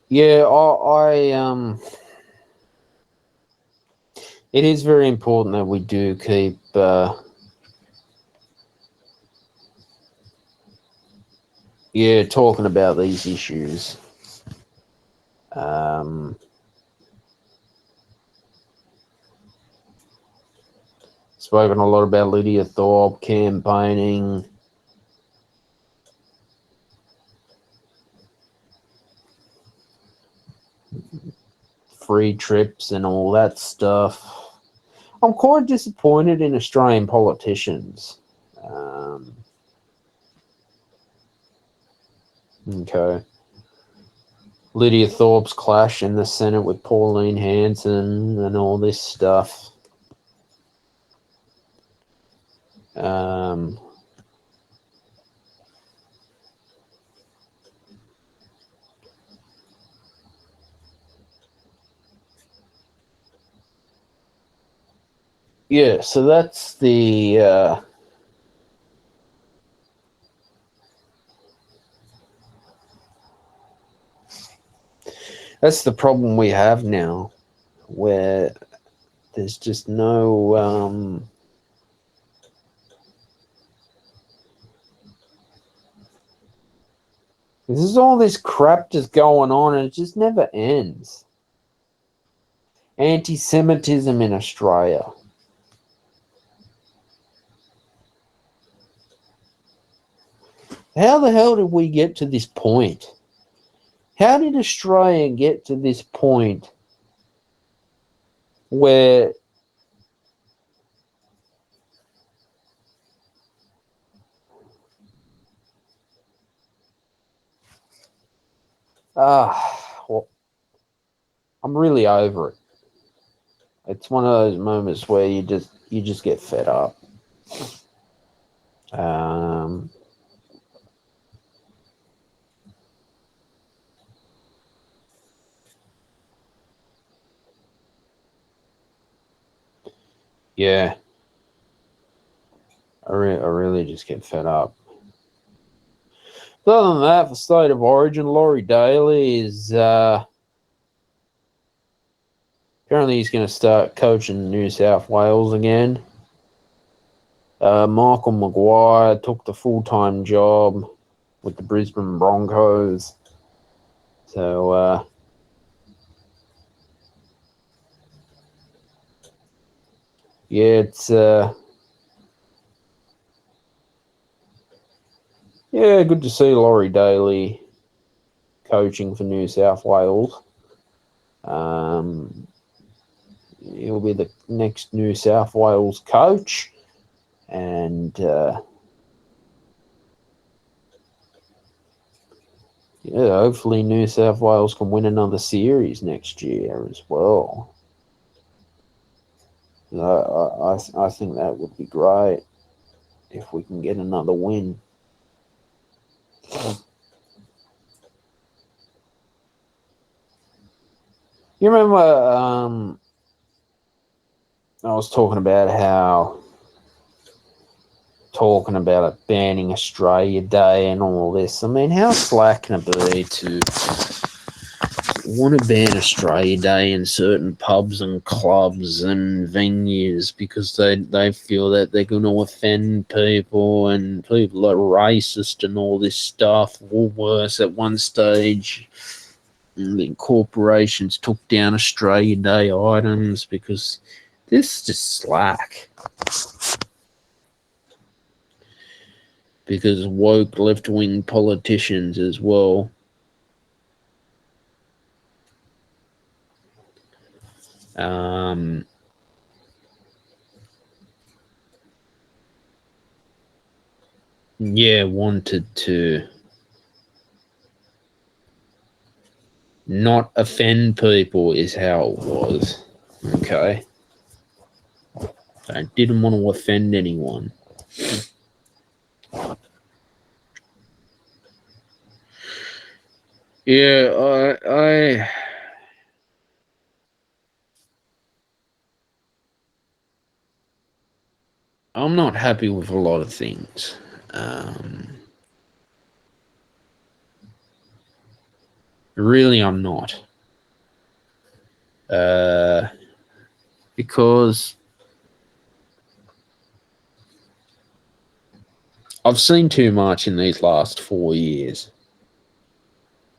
yeah, I it is very important that we do keep talking about these issues. Spoken a lot about Lidia Thorpe campaigning, free trips and all that stuff. I'm quite disappointed in Australian politicians. Okay. Lidia Thorpe's clash in the Senate with Pauline Hanson and all this stuff. Yeah, so that's the That's the problem we have now, where there's just no there's all this crap just going on and it just never ends. Anti-Semitism in Australia. How the hell did we get to this point? How did Australia get to this point where well, I'm really over it. It's one of those moments where you just get fed up. Yeah, I really just get fed up. But other than that, for State of Origin, Laurie Daly is apparently he's going to start coaching New South Wales again. Michael Maguire took the full-time job with the Brisbane Broncos. So, yeah, it's good to see Laurie Daly coaching for New South Wales. He'll be the next New South Wales coach, and hopefully New South Wales can win another series next year as well. I think that would be great if we can get another win. You remember I was talking about banning Australia Day and all this. I mean, how slack can it be to want to ban Australia Day in certain pubs and clubs and venues because they feel that they're going to offend people and people are racist and all this stuff, or worse. At one stage, the corporations took down Australia Day items because this is just slack. Because woke left-wing politicians as well wanted to not offend people is how it was. Okay. I didn't want to offend anyone. Yeah, I'm not happy with a lot of things. Really, I'm not. Because I've seen too much in these last 4 years.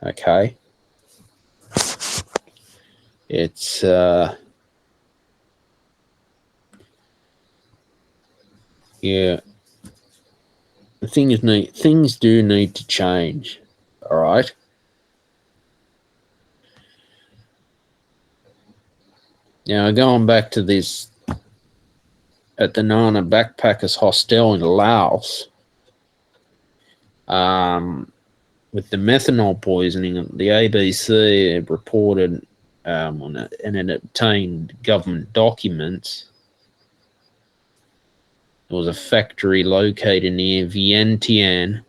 Okay? It's things do need to change. All right? Now, going back to this at the Nana Backpackers Hostel in Laos, with the methanol poisoning, the ABC reported and it obtained government documents. There was a factory located near Vientiane,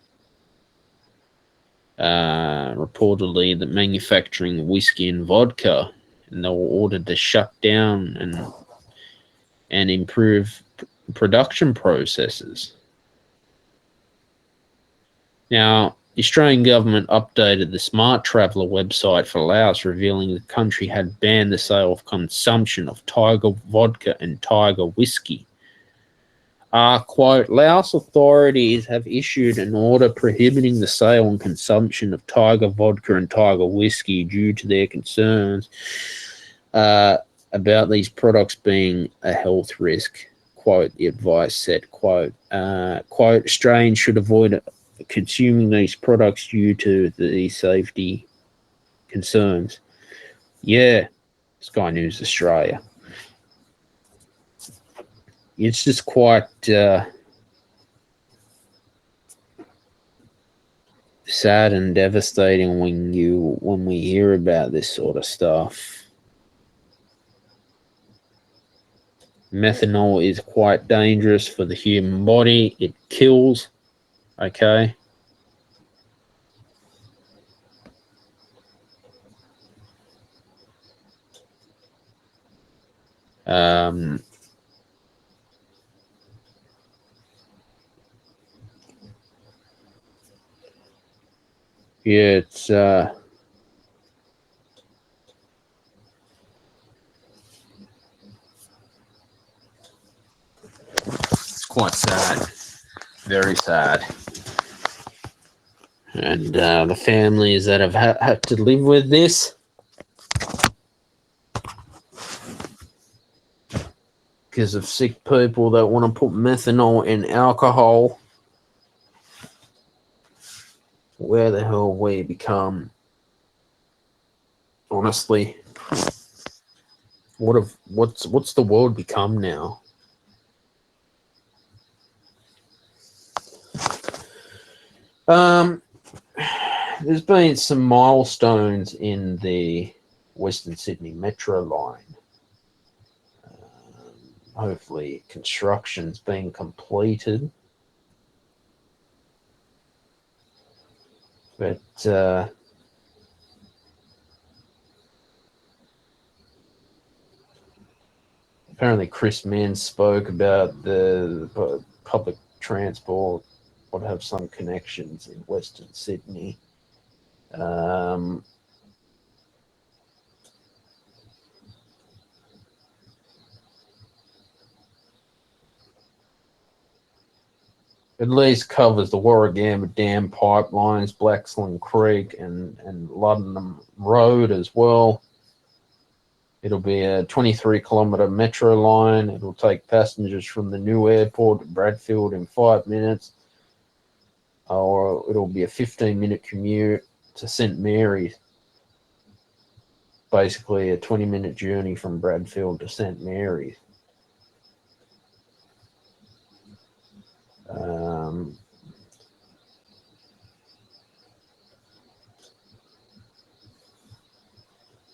reportedly that manufacturing whiskey and vodka, and they were ordered to shut down and improve production processes. Now, The Australian government updated the Smart Traveller website for Laos, revealing the country had banned the sale of consumption of Tiger vodka and Tiger whiskey. Quote, Laos authorities have issued an order prohibiting the sale and consumption of Tiger vodka and Tiger whiskey due to their concerns about these products being a health risk. Quote, the advice said, quote, Australians should avoid consuming these products due to the safety concerns. Yeah, Sky News Australia. It's just quite sad and devastating when we hear about this sort of stuff. Methanol is quite dangerous for the human body. It kills. Okay. Yeah, it's quite sad. Very sad. And the families that have had to live with this, because of sick people that want to put methanol in alcohol, where the hell we become? Honestly, what's the world become now? There's been some milestones in the Western Sydney Metro line. Hopefully, construction's been completed. But apparently Chris Mann spoke about the public transport would have some connections in Western Sydney. At least covers the Warragamba Dam pipelines, Blacksland Creek, and Luddenham Road as well. It'll be a 23-kilometre metro line. It'll take passengers from the new airport to Bradfield in 5 minutes, or it'll be a 15-minute commute to St Mary's. Basically a 20-minute journey from Bradfield to St Mary's.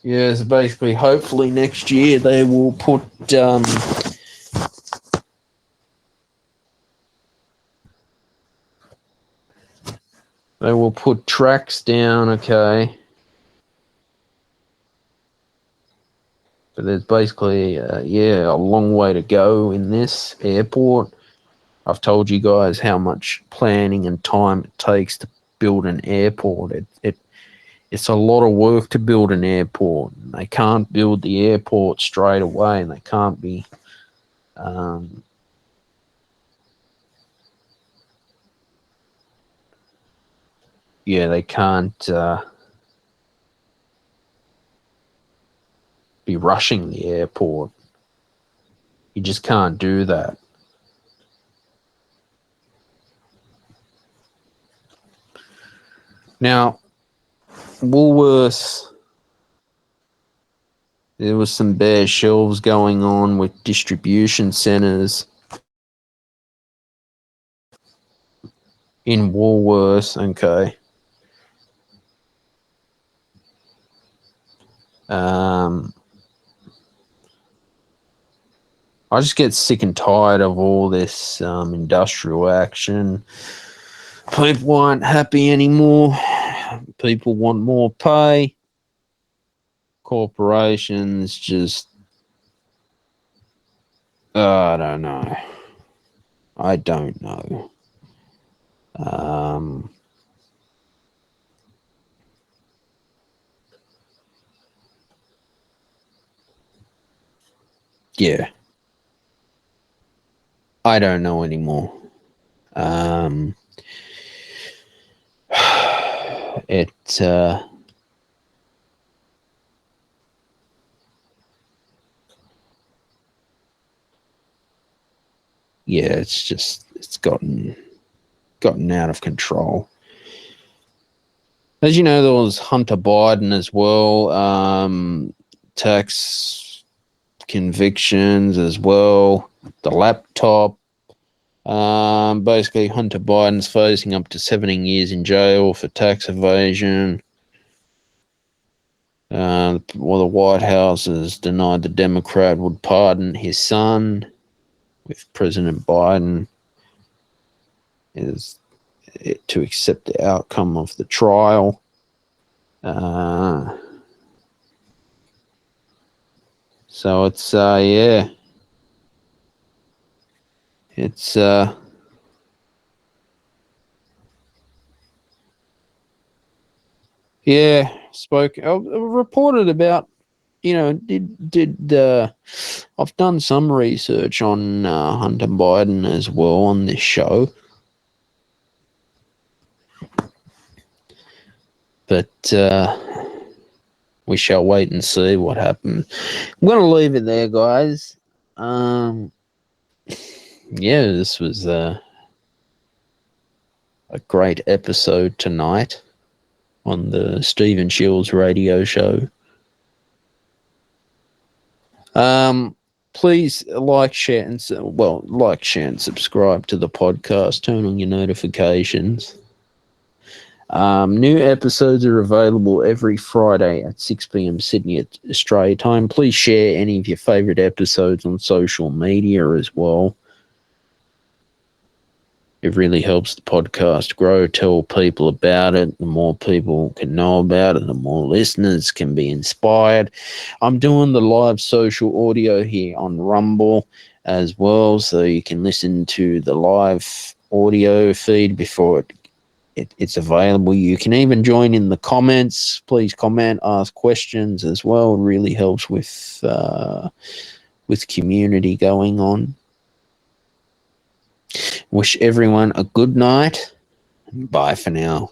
Yeah, so basically, hopefully next year they will put tracks down, okay. But there's basically, a long way to go in this airport. I've told you guys how much planning and time it takes to build an airport. It's a lot of work to build an airport. They can't build the airport straight away, and they can't be they can't be rushing the airport. You just can't do that. Now, Woolworths, there was some bare shelves going on with distribution centres in Woolworths, okay. I just get sick and tired of all this industrial action. People aren't happy anymore. People want more pay. Corporations just, I don't know. yeah, I don't know anymore. It yeah, it's gotten out of control. As you know, there was Hunter Biden as well, tax convictions as well, the laptop. Basically, Hunter Biden's facing up to 17 years in jail for tax evasion. The White House has denied the Democrat would pardon his son, with President Biden is to accept the outcome of the trial. So it's yeah, it's yeah. Reported about, I've done some research on Hunter Biden as well on this show, but we shall wait and see what happens. I'm going to leave it there, guys. Yeah, this was a great episode tonight on the Stephen Shields radio show. Please like, share, and subscribe to the podcast. Turn on your notifications. New episodes are available every Friday at 6 p.m. Sydney Australia time. Please share any of your favorite episodes on social media as well. It really helps the podcast grow. Tell people about it. The more people can know about it, the more listeners can be inspired. I'm doing the live social audio here on Rumble as well, so you can listen to the live audio feed before it's available. You can even join in the comments. Please comment, ask questions as well. It really helps with community going on. Wish everyone a good night. Bye for now.